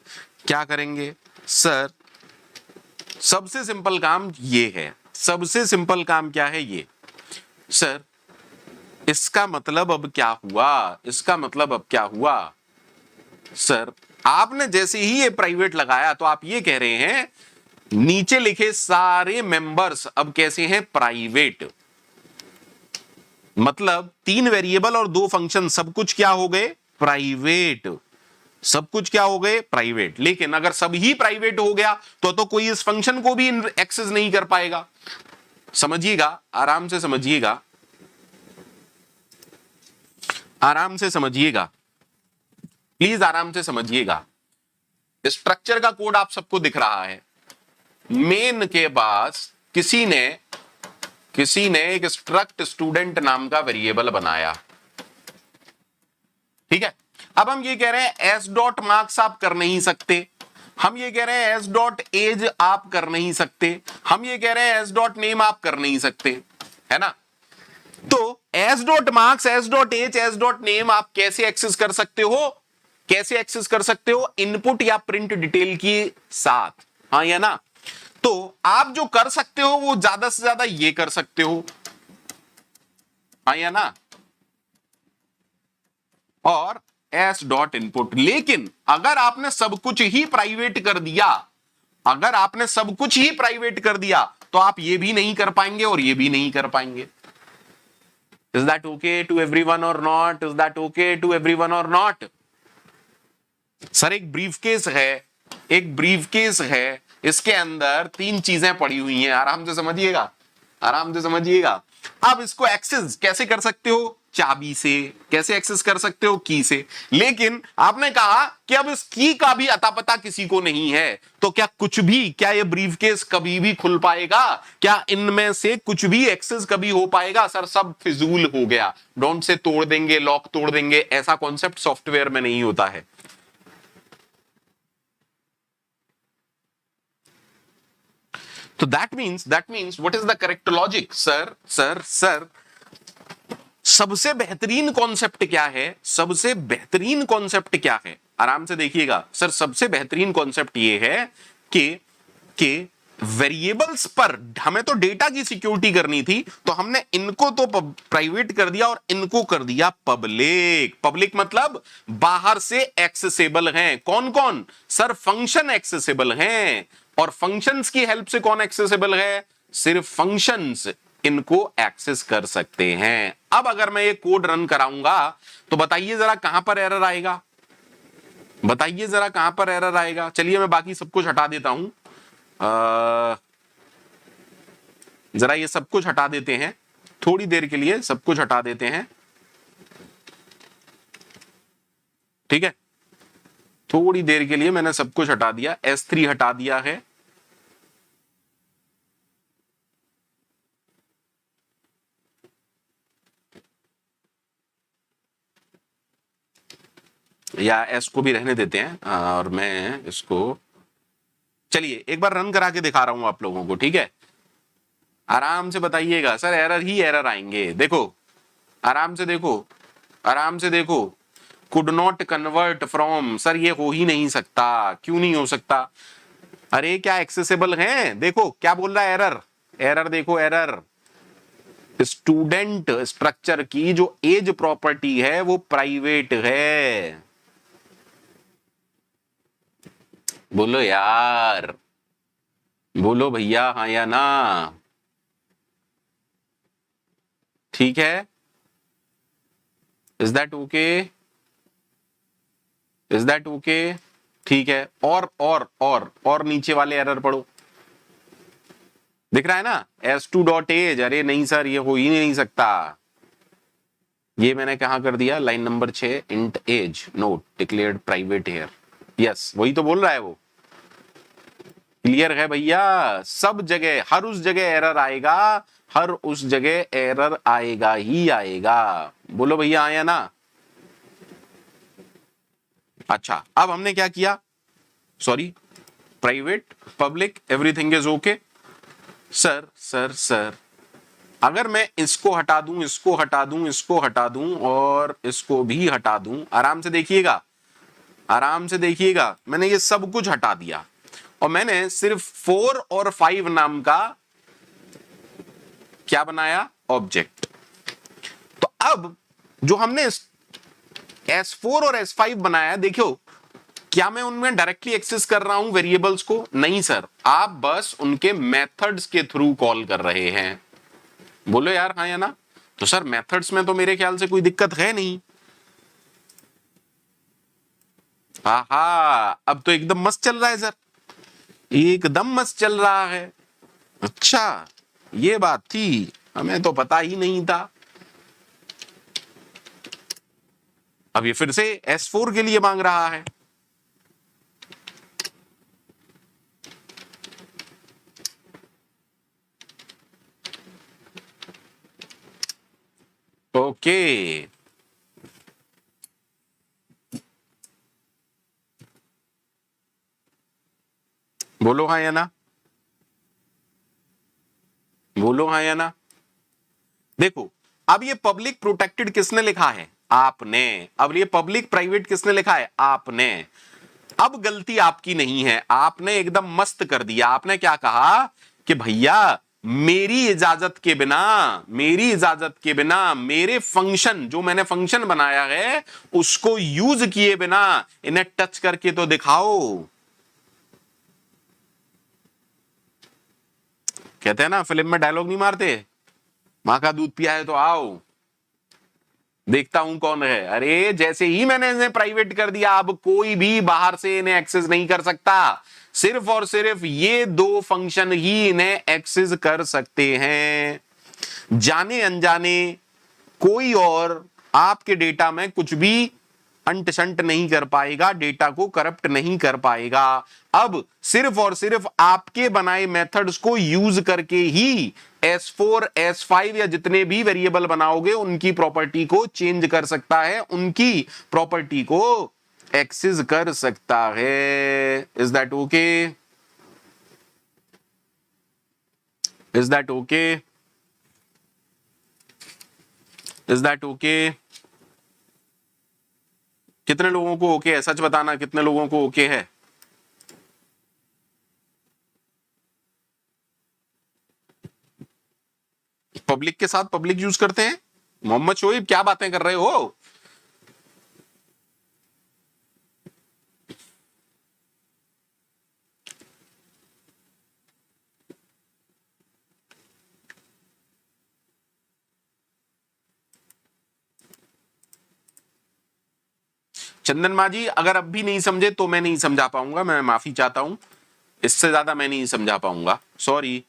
क्या करेंगे सर? सबसे सिंपल काम ये है। सबसे सिंपल काम क्या है? ये सर, इसका मतलब अब क्या हुआ? सर आपने जैसे ही ये प्राइवेट लगाया तो आप ये कह रहे हैं नीचे लिखे सारे मेंबर्स अब कैसे हैं? प्राइवेट। मतलब 3 वेरिएबल और 2 फंक्शन सब कुछ क्या हो गए? प्राइवेट। सब कुछ क्या हो गए? प्राइवेट। लेकिन अगर सब ही प्राइवेट हो गया तो कोई इस फंक्शन को भी एक्सेस नहीं कर पाएगा। समझिएगा, आराम से समझिएगा, प्लीज आराम से समझिएगा। स्ट्रक्चर का कोड आप सबको दिख रहा है। मेन के पास किसी ने एक स्ट्रक्ट स्टूडेंट नाम का वेरिएबल बनाया, ठीक है। अब हम ये कह रहे हैं एस डॉट मार्क्स आप कर नहीं सकते, हम ये कह रहे हैं एस डॉट एज आप कर नहीं सकते, हम ये कह रहे हैं एस डॉट नेम आप कर नहीं सकते, है ना। तो S dot marks, S dot age, S dot name आप कैसे एक्सेस कर सकते हो? इनपुट या प्रिंट डिटेल के साथ, हाँ या ना। तो आप जो कर सकते हो वो ज्यादा से ज्यादा ये कर सकते हो, हाँ या ना, और एस डॉट इनपुट। लेकिन अगर आपने सब कुछ ही प्राइवेट कर दिया, तो आप ये भी नहीं कर पाएंगे और ये भी नहीं कर पाएंगे। Is that okay to everyone और नॉट? सर एक ब्रीफकेस है, इसके अंदर 3 चीजें पड़ी हुई हैं, आराम से समझिएगा। आराम से समझिएगा। अब इसको एक्सेस कैसे कर सकते हो? चाबी से। कैसे एक्सेस कर सकते हो? की से। लेकिन आपने कहा कि अब इस की का भी अता पता किसी को नहीं है, तो क्या कुछ भी, क्या ये ब्रीफकेस कभी भी खुल पाएगा? क्या इनमें से कुछ भी एक्सेस कभी हो पाएगा? सर सब फिजूल हो गया, डोंट से तोड़ देंगे, लॉक तोड़ देंगे, ऐसा कॉन्सेप्ट सॉफ्टवेयर में नहीं होता है। तो that means what is the correct logic? Sir सबसे बेहतरीन कॉन्सेप्ट क्या है? सबसे बेहतरीन कॉन्सेप्ट क्या है? आराम से देखिएगा सर, सबसे बेहतरीन कॉन्सेप्ट ये है कि वेरिएबल्स पर हमें तो डेटा की सिक्योरिटी करनी थी, तो हमने इनको तो प्राइवेट कर दिया और इनको कर दिया पब्लिक। पब्लिक मतलब बाहर से एक्सेसिबल हैं। कौन कौन? सर फंक्शन एक्सेसिबल हैं। और फंक्शंस की हेल्प से कौन एक्सेसिबल है? सिर्फ फंक्शंस इनको एक्सेस कर सकते हैं। अब अगर मैं ये कोड रन कराऊंगा तो बताइए जरा कहां पर एरर आएगा? बताइए जरा कहां पर एरर आएगा? चलिए मैं बाकी सब कुछ हटा देता हूं, जरा ये सब कुछ हटा देते हैं, थोड़ी देर के लिए सब कुछ हटा देते हैं, ठीक है? थोड़ी देर के लिए मैंने सब कुछ हटा दिया, S3 हटा दिया है, या S को भी रहने देते हैं, और मैं इसको, चलिए एक बार रन करा के दिखा रहा हूं आप लोगों को, ठीक है? आराम से बताइएगा सर, एरर ही एरर आएंगे। देखो आराम से देखो, आराम से देखो, could not convert from, sir ये हो ही नहीं सकता। क्यों नहीं हो सकता? अरे क्या एक्सेसिबल हैं? देखो क्या बोल रहा है एरर, एरर देखो एरर, स्टूडेंट स्ट्रक्चर की जो एज प्रॉपर्टी है वो प्राइवेट है। बोलो यार, बोलो भैया हाँ या ना? ठीक है, is that okay? Is that okay? ठीक है, और नीचे वाले एरर पढ़ो, दिख रहा है ना? s2.age, अरे नहीं सर ये हो ही नहीं सकता। ये मैंने कहा कर दिया, line number 6, int age not declared private here. Yes वही तो बोल रहा है वो। क्लियर है भैया? सब जगह, हर उस जगह एरर आएगा, हर उस जगह एरर आएगा ही आएगा। बोलो भैया आया ना? अच्छा अब हमने क्या किया? Sorry, private public everything is okay. Sir अगर मैं इसको हटा दूं, इसको हटा दूं, इसको हटा दूं और इसको भी हटा दूं, आराम से देखिएगा, आराम से देखिएगा, मैंने ये सब कुछ हटा दिया और मैंने सिर्फ 4 और 5 नाम का क्या बनाया? ऑब्जेक्ट। तो अब जो हमने S4 और S5 बनाया, देखो क्या मैं उनमें डायरेक्टली एक्सेस कर रहा हूं वेरिएबल्स को? नहीं सर, आप बस उनके मेथड्स के थ्रू कॉल कर रहे हैं। बोलो यार हाँ या ना? तो सर मेथड्स में तो मेरे ख्याल से कोई दिक्कत है नहीं। आहा, अब तो एकदम मस्त चल रहा है सर, एकदम मस्त चल रहा है। अच्छा ये बात थी, हमें तो पता ही नहीं था। अब ये फिर से S4 के लिए मांग रहा है। ओके बोलो हाँ या ना? बोलो हाँ या ना? देखो अब ये पब्लिक प्रोटेक्टेड किसने लिखा है? आपने। अब ये पब्लिक प्राइवेट किसने लिखा है? आपने। अब गलती आपकी नहीं है, आपने एकदम मस्त कर दिया। आपने क्या कहा कि भैया मेरी इजाजत के बिना, मेरी इजाजत के बिना मेरे फंक्शन, जो मैंने फंक्शन बनाया है उसको यूज किए बिना इन्हें टच करके तो दिखाओ। कहते हैं ना फिल्म में डायलॉग नहीं मारते, मां का दूध पिया है तो आओ देखता हूं कौन है। अरे जैसे ही मैंने इन्हें प्राइवेट कर दिया, अब कोई भी बाहर से इन्हें एक्सेस नहीं कर सकता। सिर्फ और सिर्फ ये दो फंक्शन ही इन्हें एक्सेस कर सकते हैं। जाने अनजाने कोई और आपके डेटा में कुछ भी अंट शंट नहीं कर पाएगा, डेटा को करप्ट नहीं कर पाएगा। अब सिर्फ और सिर्फ आपके बनाए मेथड्स को यूज करके ही S4 S5 या जितने भी वेरिएबल बनाओगे उनकी प्रॉपर्टी को चेंज कर सकता है, उनकी प्रॉपर्टी को एक्सेस कर सकता है। Is that okay? Is that okay? Is that okay? कितने लोगों को ओके है? सच बताना, कितने लोगों को ओके है? पब्लिक के साथ पब्लिक यूज करते हैं? मोहम्मद शोएब क्या बातें कर रहे हो? चंदन माजी अगर अब भी नहीं समझे तो मैं नहीं समझा पाऊंगा, मैं माफी चाहता हूं, इससे ज्यादा मैं नहीं समझा पाऊंगा, सॉरी।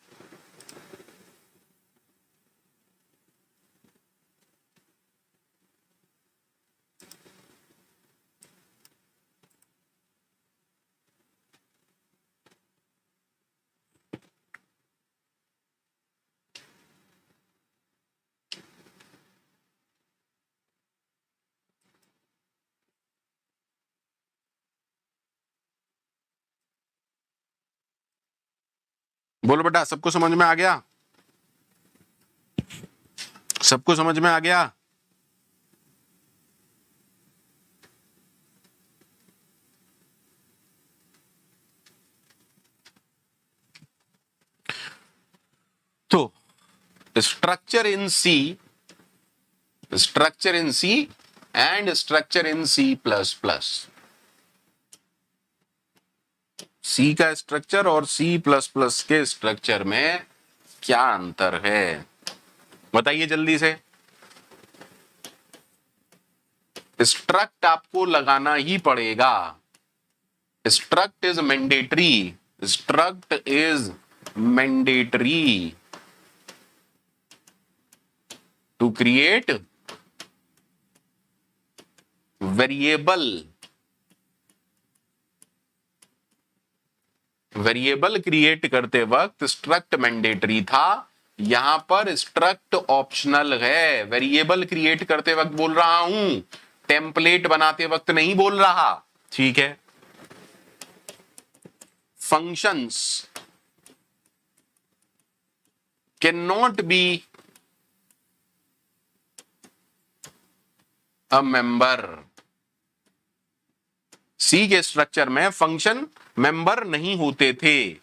बोलो बेटा, सबको समझ में आ गया? सबको समझ में आ गया? तो structure in C, structure in C and structure in C++, C का स्ट्रक्चर और C++ के स्ट्रक्चर में क्या अंतर है बताइए जल्दी से। स्ट्रक्ट आपको लगाना ही पड़ेगा, struct is mandatory, struct is mandatory to create variable. Variable create करते वक्त स्ट्रक्ट मैंडेटरी था, यहां पर स्ट्रक्ट ऑप्शनल है। वेरिएबल क्रिएट करते वक्त बोल रहा हूं, टेम्पलेट बनाते वक्त नहीं बोल रहा, ठीक है। Functions cannot be a member. C के स्ट्रक्चर में फंक्शन मेंबर नहीं होते थे,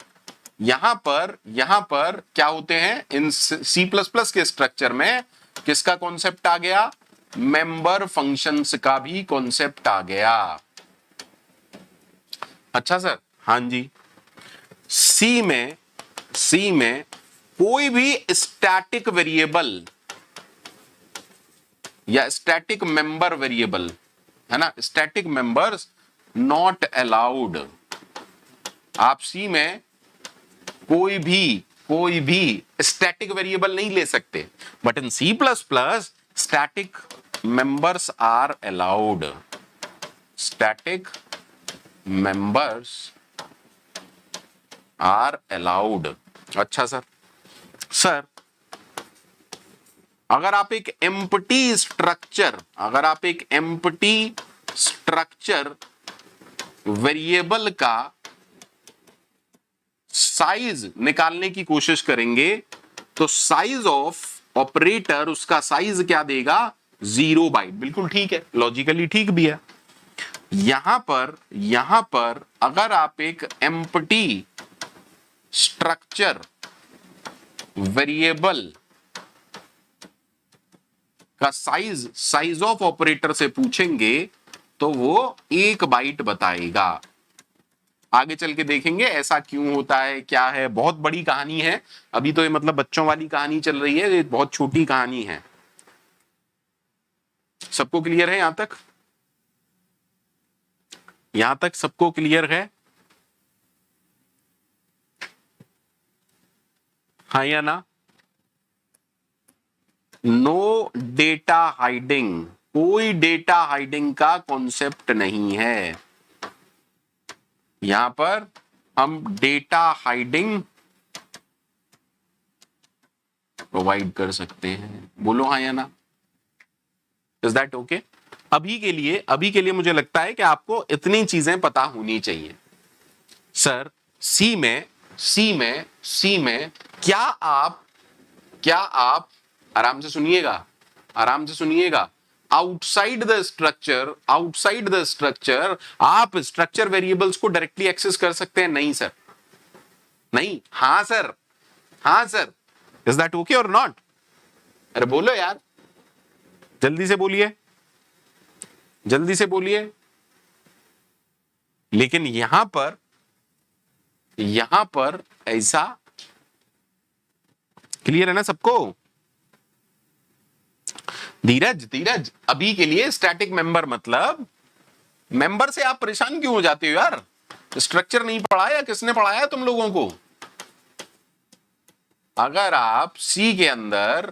यहां पर क्या होते हैं? इन C++ के स्ट्रक्चर में किसका कॉन्सेप्ट आ गया? मेंबर फंक्शंस का भी कॉन्सेप्ट आ गया। अच्छा सर, हाँ जी। सी में कोई भी स्टैटिक वेरिएबल या स्टैटिक मेंबर वेरिएबल है ना, स्टैटिक मेंबर्स नॉट अलाउड। आप सी में कोई भी स्टैटिक वेरिएबल नहीं ले सकते, but in C++ static members are allowed. Static members are allowed. अच्छा सर, सर अगर आप एक एम्प्टी स्ट्रक्चर वेरिएबल का साइज निकालने की कोशिश करेंगे तो साइज ऑफ ऑपरेटर, उसका साइज क्या देगा? 0 बाइट। बिल्कुल ठीक है, लॉजिकली ठीक भी है। यहां पर अगर आप एक एम्प्टी स्ट्रक्चर वेरिएबल का साइज ऑफ ऑपरेटर से पूछेंगे तो वो 1 बाइट बताएगा। आगे चल के देखेंगे ऐसा क्यों होता है, क्या है, बहुत बड़ी कहानी है। अभी तो ये मतलब बच्चों वाली कहानी चल रही है, ये बहुत छोटी कहानी है। सबको क्लियर है यहां तक? यहां तक सबको क्लियर है? हाँ या ना? नो डेटा हाइडिंग, कोई डेटा हाइडिंग का कॉन्सेप्ट नहीं है यहां पर। हम डेटा हाइडिंग प्रोवाइड कर सकते हैं। बोलो हाँ या ना? Is that okay? अभी के लिए मुझे लगता है कि आपको इतनी चीजें पता होनी चाहिए। सर सी में क्या आप आराम से सुनिएगा आउटसाइड द स्ट्रक्चर आप स्ट्रक्चर वेरिएबल्स को डायरेक्टली एक्सेस कर सकते हैं? नहीं सर, नहीं। हाँ सर, हाँ सर। इज दैट ओके और नॉट? अरे बोलो यार, जल्दी से बोलिए, जल्दी से बोलिए। लेकिन यहां पर ऐसा क्लियर है ना सबको? धीरज अभी के लिए स्टैटिक मेंबर मतलब मेंबर से आप परेशान क्यों हो जाते हो यार? स्ट्रक्चर नहीं पढ़ाया? किसने पढ़ाया तुम लोगों को? अगर आप सी के अंदर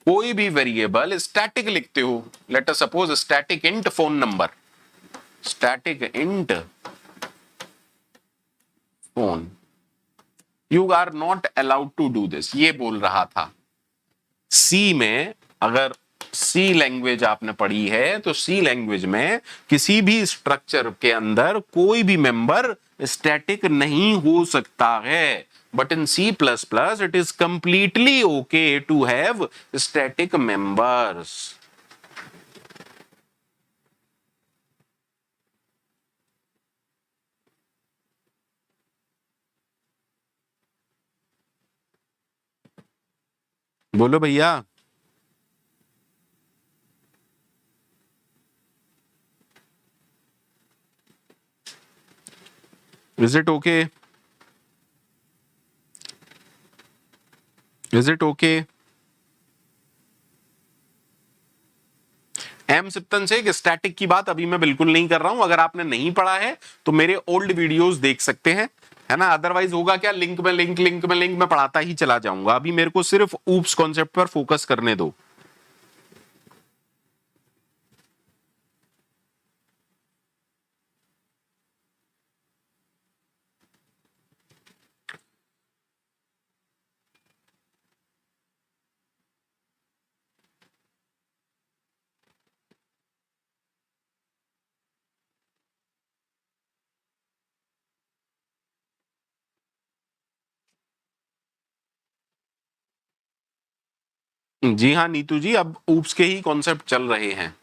कोई भी वेरिएबल स्टैटिक लिखते हो, let us suppose static int phone number, static int phone, you are not allowed to do this, ये बोल रहा था। सी में अगर सी लैंग्वेज आपने पढ़ी है तो सी लैंग्वेज में किसी भी स्ट्रक्चर के अंदर कोई भी मेंबर स्टैटिक नहीं हो सकता है। But in C plus plus it is completely okay to have static members. बोलो भैया। Is it okay? Is it okay? M Siptan से स्टैटिक की बात अभी मैं बिल्कुल नहीं कर रहा हूं। अगर आपने नहीं पढ़ा है तो मेरे ओल्ड वीडियोस देख सकते हैं, है ना। अदरवाइज होगा क्या, लिंक में पढ़ाता ही चला जाऊंगा। अभी मेरे को सिर्फ ऊप्स कॉन्सेप्ट पर फोकस करने दो। जी हाँ नीतू जी, अब ऊप्स के ही कॉन्सेप्ट चल रहे हैं,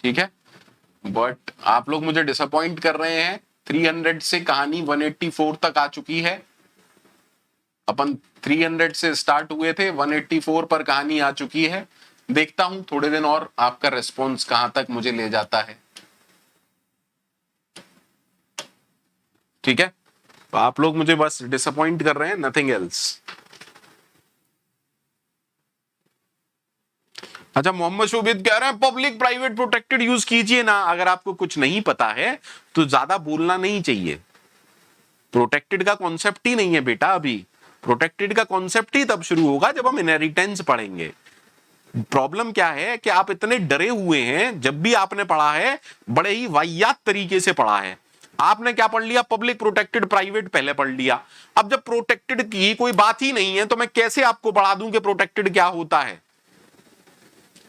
ठीक है। बट आप लोग मुझे डिसअपॉइंट कर रहे हैं। 300 से कहानी 184 तक आ चुकी है। अपन 300 से स्टार्ट हुए थे, 184 पर कहानी आ चुकी है। देखता हूं थोड़े दिन और आपका रिस्पॉन्स कहां तक मुझे ले जाता है, ठीक है। तो आप लोग मुझे बस डिसअपॉइंट कर रहे हैं, नथिंग एल्स। अच्छा, मोहम्मद शोबित कह रहे हैं पब्लिक प्राइवेट प्रोटेक्टेड यूज कीजिए ना। अगर आपको कुछ नहीं पता है तो ज्यादा बोलना नहीं चाहिए। प्रोटेक्टेड का कॉन्सेप्ट ही नहीं है बेटा अभी। प्रोटेक्टेड का कॉन्सेप्ट ही तब शुरू होगा जब हम इनहेरिटेंस पढ़ेंगे। प्रॉब्लम क्या है कि आप इतने डरे हुए हैं, जब भी आपने पढ़ा है बड़े ही वाहियात तरीके से पढ़ा है। आपने क्या पढ़ लिया, पब्लिक प्रोटेक्टेड प्राइवेट पहले पढ़ लिया। अब जब प्रोटेक्टेड की कोई बात ही नहीं है तो मैं कैसे आपको पढ़ा दूं कि प्रोटेक्टेड क्या होता है।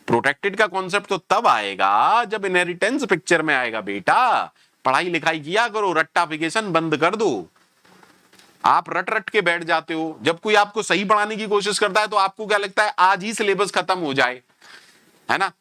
प्रोटेक्टेड का कॉन्सेप्ट तो तब आएगा जब इनहेरिटेंस पिक्चर में आएगा बेटा। पढ़ाई लिखाई किया करो, रट्टाफिकेशन बंद कर दो। आप रट रट के बैठ जाते हो। जब कोई आपको सही पढ़ाने की कोशिश करता है तो आपको क्या लगता है, आज ही सिलेबस खत्म हो जाए, है ना।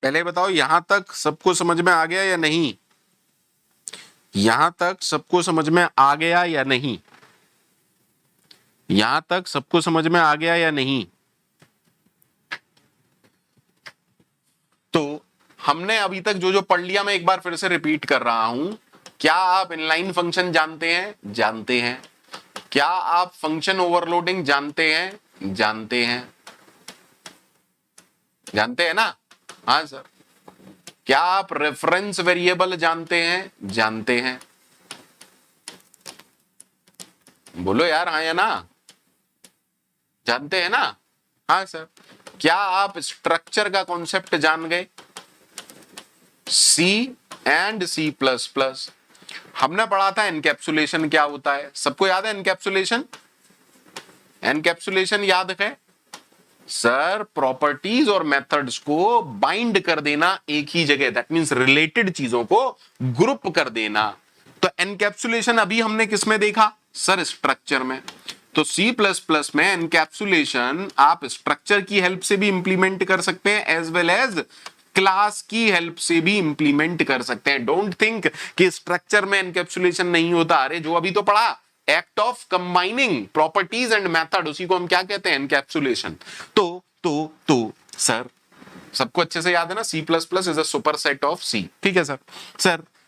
पहले बताओ यहां तक सबको समझ में आ गया या नहीं? यहां तक सबको समझ में आ गया या नहीं? यहां तक सबको समझ में आ गया या नहीं? तो हमने अभी तक जो जो पढ़ लिया मैं एक बार फिर से रिपीट कर रहा हूं। क्या आप इनलाइन फंक्शन जानते हैं? जानते हैं। क्या आप फंक्शन ओवरलोडिंग जानते हैं? जानते हैं। जानते हैं ना? हाँ सर। क्या आप रेफरेंस वेरिएबल जानते हैं? जानते हैं। बोलो यार, हाँ या ना? जानते हैं ना? हाँ सर। क्या आप स्ट्रक्चर का कॉन्सेप्ट जान गए? सी एंड सी प्लस प्लस हमने पढ़ा था। एनकैप्सुलेशन क्या होता है? सबको याद है एनकैप्सुलेशन? एनकैप्सुलेशन याद है सर? प्रॉपर्टीज और मेथड्स को बाइंड कर देना एक ही जगह, दैट मींस रिलेटेड चीजों को ग्रुप कर देना। तो एनकैप्सुलेशन अभी हमने किस में देखा सर? स्ट्रक्चर में। तो सी प्लस प्लस में एनकैप्सुलेशन आप स्ट्रक्चर की हेल्प से भी इंप्लीमेंट कर सकते हैं एज वेल एज क्लास की हेल्प से भी इंप्लीमेंट कर सकते हैं। डोंट थिंक कि स्ट्रक्चर में एनकैप्सुलेशन नहीं होता। अरे जो अभी तो पढ़ा, act of combining properties and method, उसी को हम क्या कहते हैं? एनकैप्सुलेशन। तो सर सबको अच्छे से याद है ना? C plus plus is a superset of C. ठीक है सर।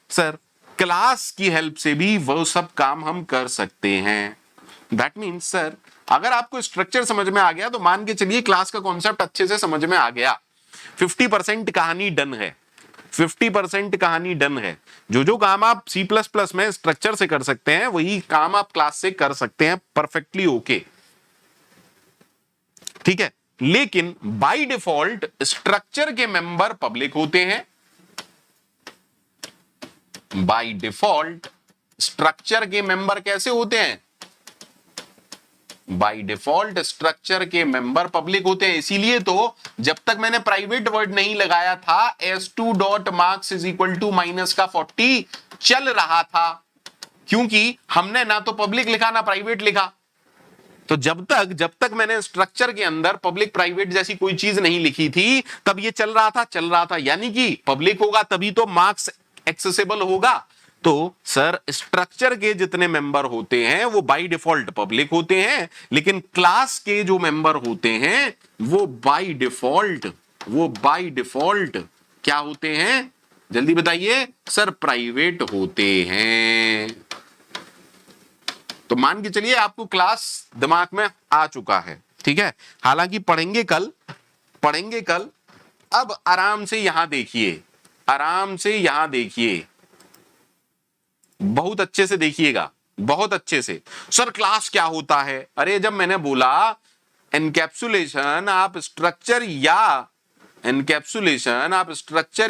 सर क्लास की हेल्प से भी वो सब काम हम कर सकते हैं। दैट मीन्स सर अगर आपको स्ट्रक्चर समझ में आ गया तो मान के चलिए क्लास का कॉन्सेप्ट अच्छे से समझ में आ गया। 50% कहानी डन है। 50% कहानी डन है। जो जो काम आप सी प्लस प्लस में स्ट्रक्चर से कर सकते हैं वही काम आप क्लास से कर सकते हैं। Perfectly okay. ठीक है। लेकिन बाय डिफॉल्ट स्ट्रक्चर के मेंबर पब्लिक होते हैं। बाय डिफॉल्ट स्ट्रक्चर के मेंबर कैसे होते हैं? बाय डिफॉल्ट स्ट्रक्चर के मेंबर पब्लिक होते हैं। इसीलिए तो जब तक मैंने प्राइवेट वर्ड नहीं लगाया था s2 dot marks is equal to minus का 40 चल रहा था, क्योंकि हमने ना तो पब्लिक लिखा ना प्राइवेट लिखा। तो जब तक मैंने स्ट्रक्चर के अंदर पब्लिक प्राइवेट जैसी कोई चीज नहीं लिखी थी तब ये चल रहा था। यानी कि पब्लिक होगा तभी तो मार्क्स एक्सेसिबल होगा। तो सर स्ट्रक्चर के जितने मेंबर होते हैं वो बाय डिफॉल्ट पब्लिक होते हैं, लेकिन क्लास के जो मेंबर होते हैं वो बाय डिफॉल्ट क्या होते हैं? जल्दी बताइए सर। प्राइवेट होते हैं। तो मान के चलिए आपको क्लास दिमाग में आ चुका है। ठीक है। हालांकि पढ़ेंगे कल। अब आराम से यहां देखिए, बहुत अच्छे से देखिएगा, बहुत अच्छे से। सर क्लास क्या होता है? अरे जब मैंने बोला एनकैप्सुलेशन आप स्ट्रक्चर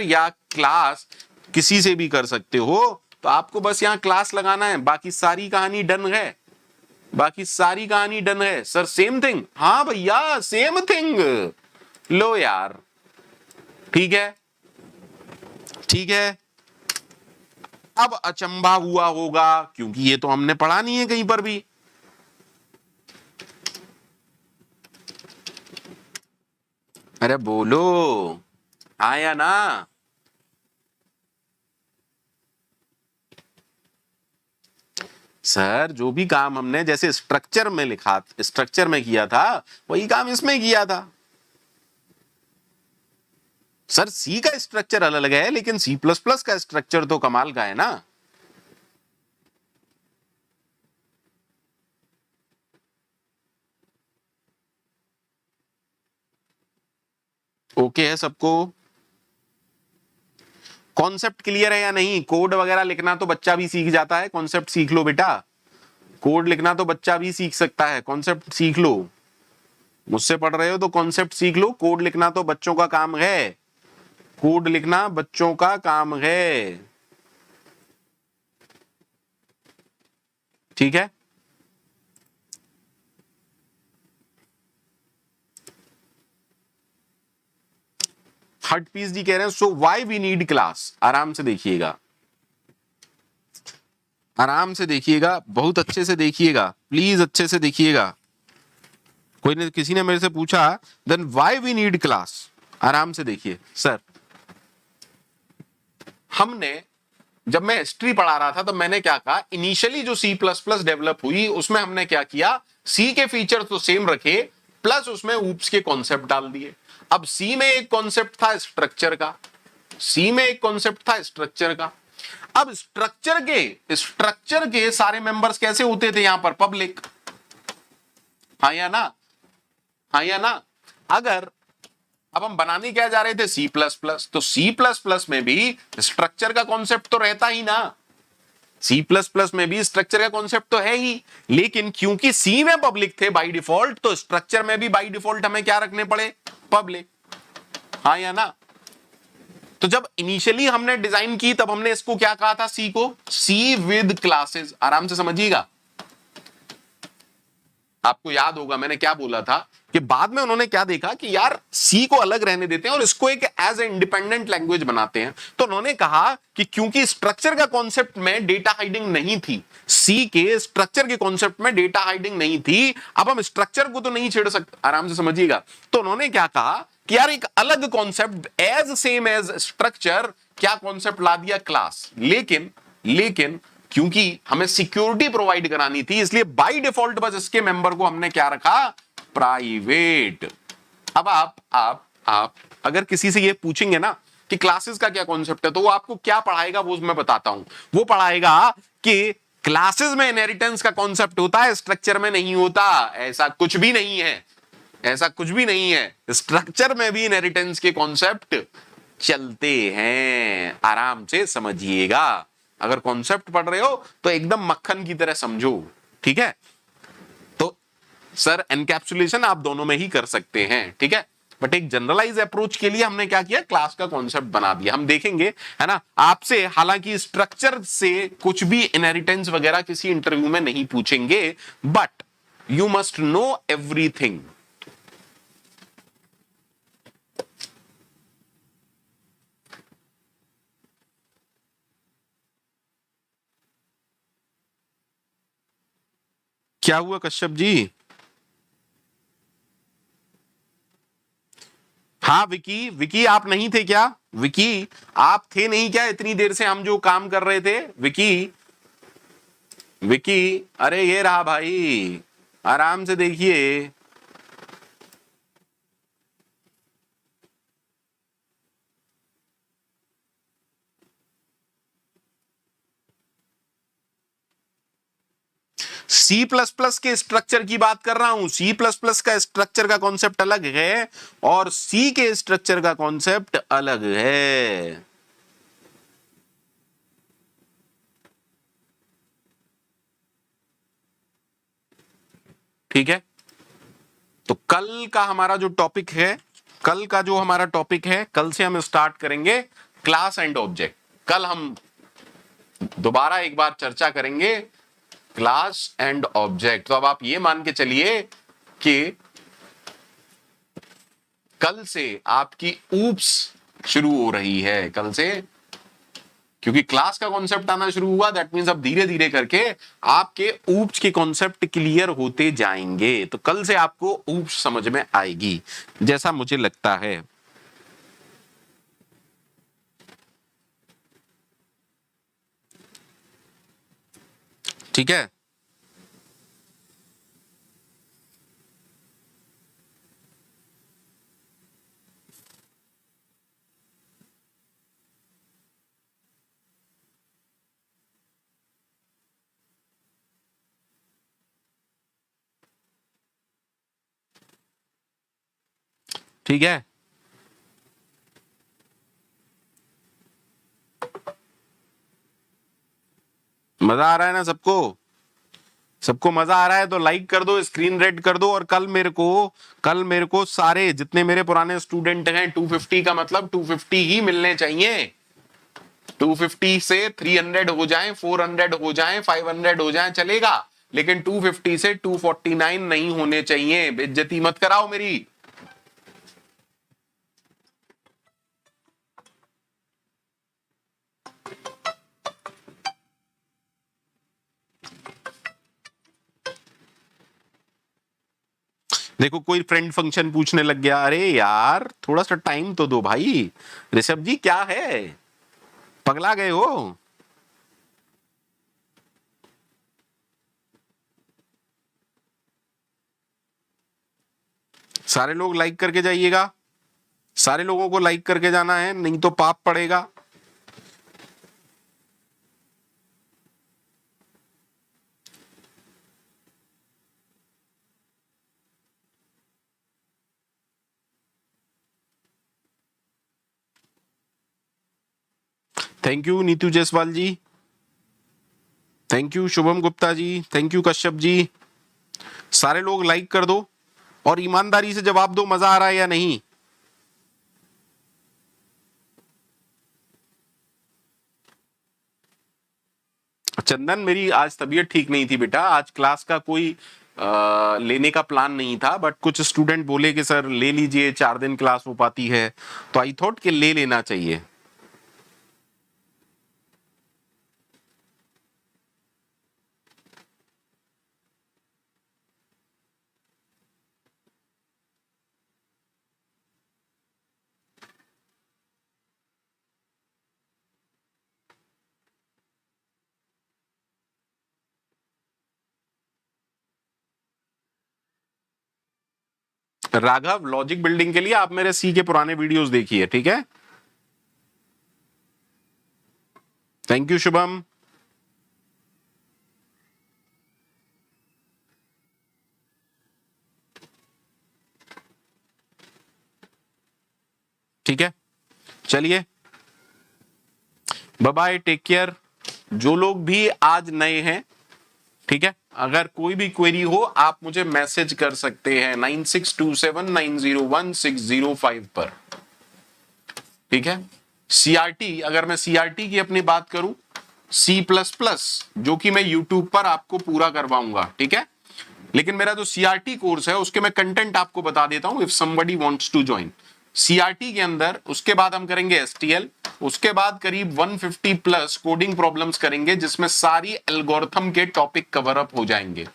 या क्लास किसी से भी कर सकते हो, तो आपको बस यहां क्लास लगाना है, बाकी सारी कहानी डन है। Sir same thing? हाँ भैया सेम थिंग। लो यार, ठीक है। अब अचंभा हुआ होगा क्योंकि ये तो हमने पढ़ा नहीं है कहीं पर भी। अरे बोलो आया ना? सर जो भी काम हमने जैसे स्ट्रक्चर में किया था वही काम इसमें किया था। सर सी का स्ट्रक्चर अलग है लेकिन सी प्लस प्लस का स्ट्रक्चर तो कमाल का है ना। ओके है सबको? कॉन्सेप्ट क्लियर है या नहीं? कोड वगैरह लिखना तो बच्चा भी सीख जाता है, कॉन्सेप्ट सीख लो बेटा। कोड लिखना तो बच्चा भी सीख सकता है, कॉन्सेप्ट सीख लो। मुझसे पढ़ रहे हो तो कॉन्सेप्ट सीख लो। कोड लिखना तो बच्चों का काम है। ठीक है। हट पीस जी कह रहे हैं so why we need class. आराम से देखिएगा, बहुत अच्छे से देखिएगा, प्लीज अच्छे से देखिएगा। किसी ने मेरे से पूछा then why we need class. आराम से देखिए सर, हमने जब मैं हिस्ट्री पढ़ा रहा था तो मैंने क्या कहा, इनिशियली जो सी प्लस प्लस डेवलप हुई उसमें हमने क्या किया, सी के फीचर तो सेम रखे प्लस उसमें ऊप्स के कॉन्सेप्ट डाल दिए। अब सी में एक कॉन्सेप्ट था स्ट्रक्चर का, सी में एक कॉन्सेप्ट था स्ट्रक्चर का। अब स्ट्रक्चर के सारे मेंबर्स कैसे होते थे, यहां पर पब्लिक, हाँ या ना, हाँ या ना। अगर अब हम बनाने क्या जा रहे थे, सी प्लस प्लस, तो सी प्लस प्लस में भी स्ट्रक्चर का कॉन्सेप्ट तो रहता ही ना, सी प्लस प्लस में भी स्ट्रक्चर का कॉन्सेप्ट तो है ही, लेकिन क्योंकि सी में पब्लिक थे बाय डिफॉल्ट, तो स्ट्रक्चर में भी बाय डिफॉल्ट हमें क्या रखने पड़े, पब्लिक, हाँ या ना। तो जब इनिशियली हमने डिजाइन की तब हमने इसको क्या कहा था, सी को सी विद क्लासेस, आराम से समझिएगा। आपको याद होगा मैंने क्या बोला था कि बाद में उन्होंने क्या देखा कि यार सी को अलग रहने देते हैं और इसको एक एज ए इंडिपेंडेंट लैंग्वेज बनाते हैं। तो उन्होंने कहा कि क्योंकि स्ट्रक्चर का कॉन्सेप्ट में डेटा हाइडिंग नहीं थी, सी के स्ट्रक्चर के कॉन्सेप्ट में डेटा हाइडिंग नहीं थी, अब हम स्ट्रक्चर को तो नहीं छेड़ सकते, आराम से समझिएगा। तो उन्होंने क्या कहा कि यार एक अलग concept as same as structure, क्या कॉन्सेप्ट ला दिया, क्लास। लेकिन क्योंकि हमें सिक्योरिटी प्रोवाइड करानी थी, इसलिए बाय डिफॉल्ट बस इसके मेंबर को हमने क्या रखा, प्राइवेट। अब आप अगर किसी से ये पूछेंगे ना कि क्लासेस का क्या कॉन्सेप्ट है, तो वो आपको क्या पढ़ाएगा वो मैं बताता हूं। वो पढ़ाएगा कि क्लासेस में इनहेरिटेंस का कॉन्सेप्ट होता है, स्ट्रक्चर में नहीं होता। ऐसा कुछ भी नहीं है, ऐसा कुछ भी नहीं है, स्ट्रक्चर में भी इनहेरिटेंस के कॉन्सेप्ट चलते हैं, आराम से समझिएगा। अगर कॉन्सेप्ट पढ़ रहे हो तो एकदम मक्खन की तरह समझो, ठीक है। तो सर एनकैप्सुलेशन आप दोनों में ही कर सकते हैं, ठीक है, बट एक जनरलाइज अप्रोच के लिए हमने क्या किया, क्लास का कॉन्सेप्ट बना दिया। हम देखेंगे है ना आपसे, हालांकि स्ट्रक्चर से कुछ भी इनहेरिटेंस वगैरह किसी इंटरव्यू में नहीं पूछेंगे, but you must know everything. क्या हुआ कश्यप जी? हाँ विकी आप नहीं थे क्या? विकी आप थे नहीं क्या इतनी देर से हम जो काम कर रहे थे? विकी अरे ये रहा भाई, आराम से देखिए। सी प्लस प्लस के स्ट्रक्चर की बात कर रहा हूं, सी प्लस प्लस का स्ट्रक्चर का कॉन्सेप्ट अलग है और सी के स्ट्रक्चर का कॉन्सेप्ट अलग है। ठीक है, तो कल का हमारा जो टॉपिक है, कल से हम स्टार्ट करेंगे क्लास एंड ऑब्जेक्ट। कल हम दोबारा एक बार चर्चा करेंगे क्लास एंड ऑब्जेक्ट। तो अब आप ये मान के चलिए कि कल से आपकी ऊप्स शुरू हो रही है, कल से, क्योंकि क्लास का कॉन्सेप्ट आना शुरू हुआ, दैट मींस अब धीरे धीरे करके आपके ऊप्स के कॉन्सेप्ट क्लियर होते जाएंगे। तो कल से आपको ऊप्स समझ में आएगी, जैसा मुझे लगता है। ठीक है, ठीक है। मजा आ रहा है ना सबको? सबको मजा आ रहा है तो लाइक कर दो, स्क्रीन रेड कर दो। और कल मेरे को सारे जितने मेरे पुराने स्टूडेंट हैं 250 का मतलब 250 ही मिलने चाहिए। 250 से 300 हो जाएं, 400 हो जाएं, 500 हो जाएं चलेगा, लेकिन 250 से 249 नहीं होने चाहिए। बेइज्जती मत कराओ मेरी। देखो कोई फ्रेंड फंक्शन पूछने लग गया, अरे यार थोड़ा सा टाइम तो दो भाई। ऋषभ जी क्या है, पगला गए हो? सारे लोग लाइक करके जाइएगा, सारे लोगों को लाइक करके जाना है, नहीं तो पाप पड़ेगा। Thank you Neetu Jaiswal ji, thank you Shubham Gupta ji, thank you Kashyap ji. सारे लोग लाइक कर दो और ईमानदारी से जवाब दो, मजा आ रहा है या नहीं। चंदन, मेरी आज तबीयत ठीक नहीं थी बेटा, आज क्लास का कोई लेने का प्लान नहीं था, बट कुछ स्टूडेंट बोले कि सर ले लीजिए, 4 दिन क्लास हो पाती है, तो आई थॉट कि ले लेना चाहिए। राघव, लॉजिक बिल्डिंग के लिए आप मेरे सी के पुराने वीडियोस देखिए, ठीक है। Thank you Shubham. ठीक है, चलिए बाय बाय, टेक केयर। जो लोग भी आज नए हैं, ठीक है, अगर कोई भी क्वेरी हो आप मुझे मैसेज कर सकते हैं 9627901605 पर, ठीक है। सीआरटी, अगर मैं सीआरटी की अपनी बात करूं, C++, जो कि मैं यूट्यूब पर आपको पूरा करवाऊंगा, ठीक है। लेकिन मेरा जो सीआरटी कोर्स है उसके मैं कंटेंट आपको बता देता हूं, if somebody wants to join. CRT के अंदर उसके बाद हम करेंगे एसटीएल, उसके बाद करीब 150 प्लस कोडिंग प्रॉब्लम्स करेंगे, जिसमें सारी एल्गोरिथम के टॉपिक कवर अप हो जाएंगे।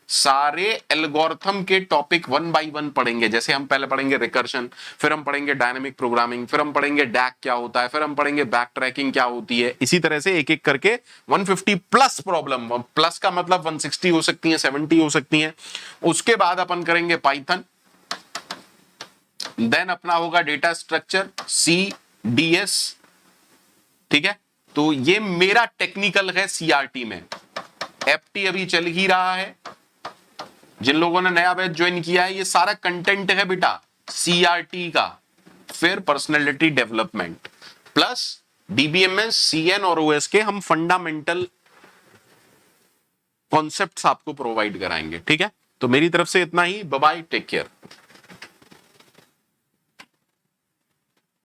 सारे एल्गोरिथम के टॉपिक 1 बाय 1 पढ़ेंगे। जैसे हम पहले पढ़ेंगे रिकर्शन, फिर हम पढ़ेंगे डायनामिक प्रोग्रामिंग, फिर हम पढ़ेंगे डैक क्या होता है, फिर हम पढ़ेंगे बैक ट्रैकिंग क्या होती है। इसी तरह से एक एक करके 150 प्लस प्रॉब्लम, प्लस का मतलब 160 हो सकती है, 70 हो सकती है। उसके बाद अपन करेंगे पाइथन, देन अपना होगा डेटा स्ट्रक्चर, CDS, ठीक है। तो ये मेरा टेक्निकल है सीआरटी में। एफटी अभी चल ही रहा है, जिन लोगों ने नया बैच ज्वाइन किया है, ये सारा कंटेंट है बेटा सीआरटी का। फिर personality development plus DBMS, CN और ओएस के हम फंडामेंटल कॉन्सेप्ट्स आपको प्रोवाइड कराएंगे, ठीक है। तो मेरी तरफ से इतना ही, बाय बाय, टेक केयर।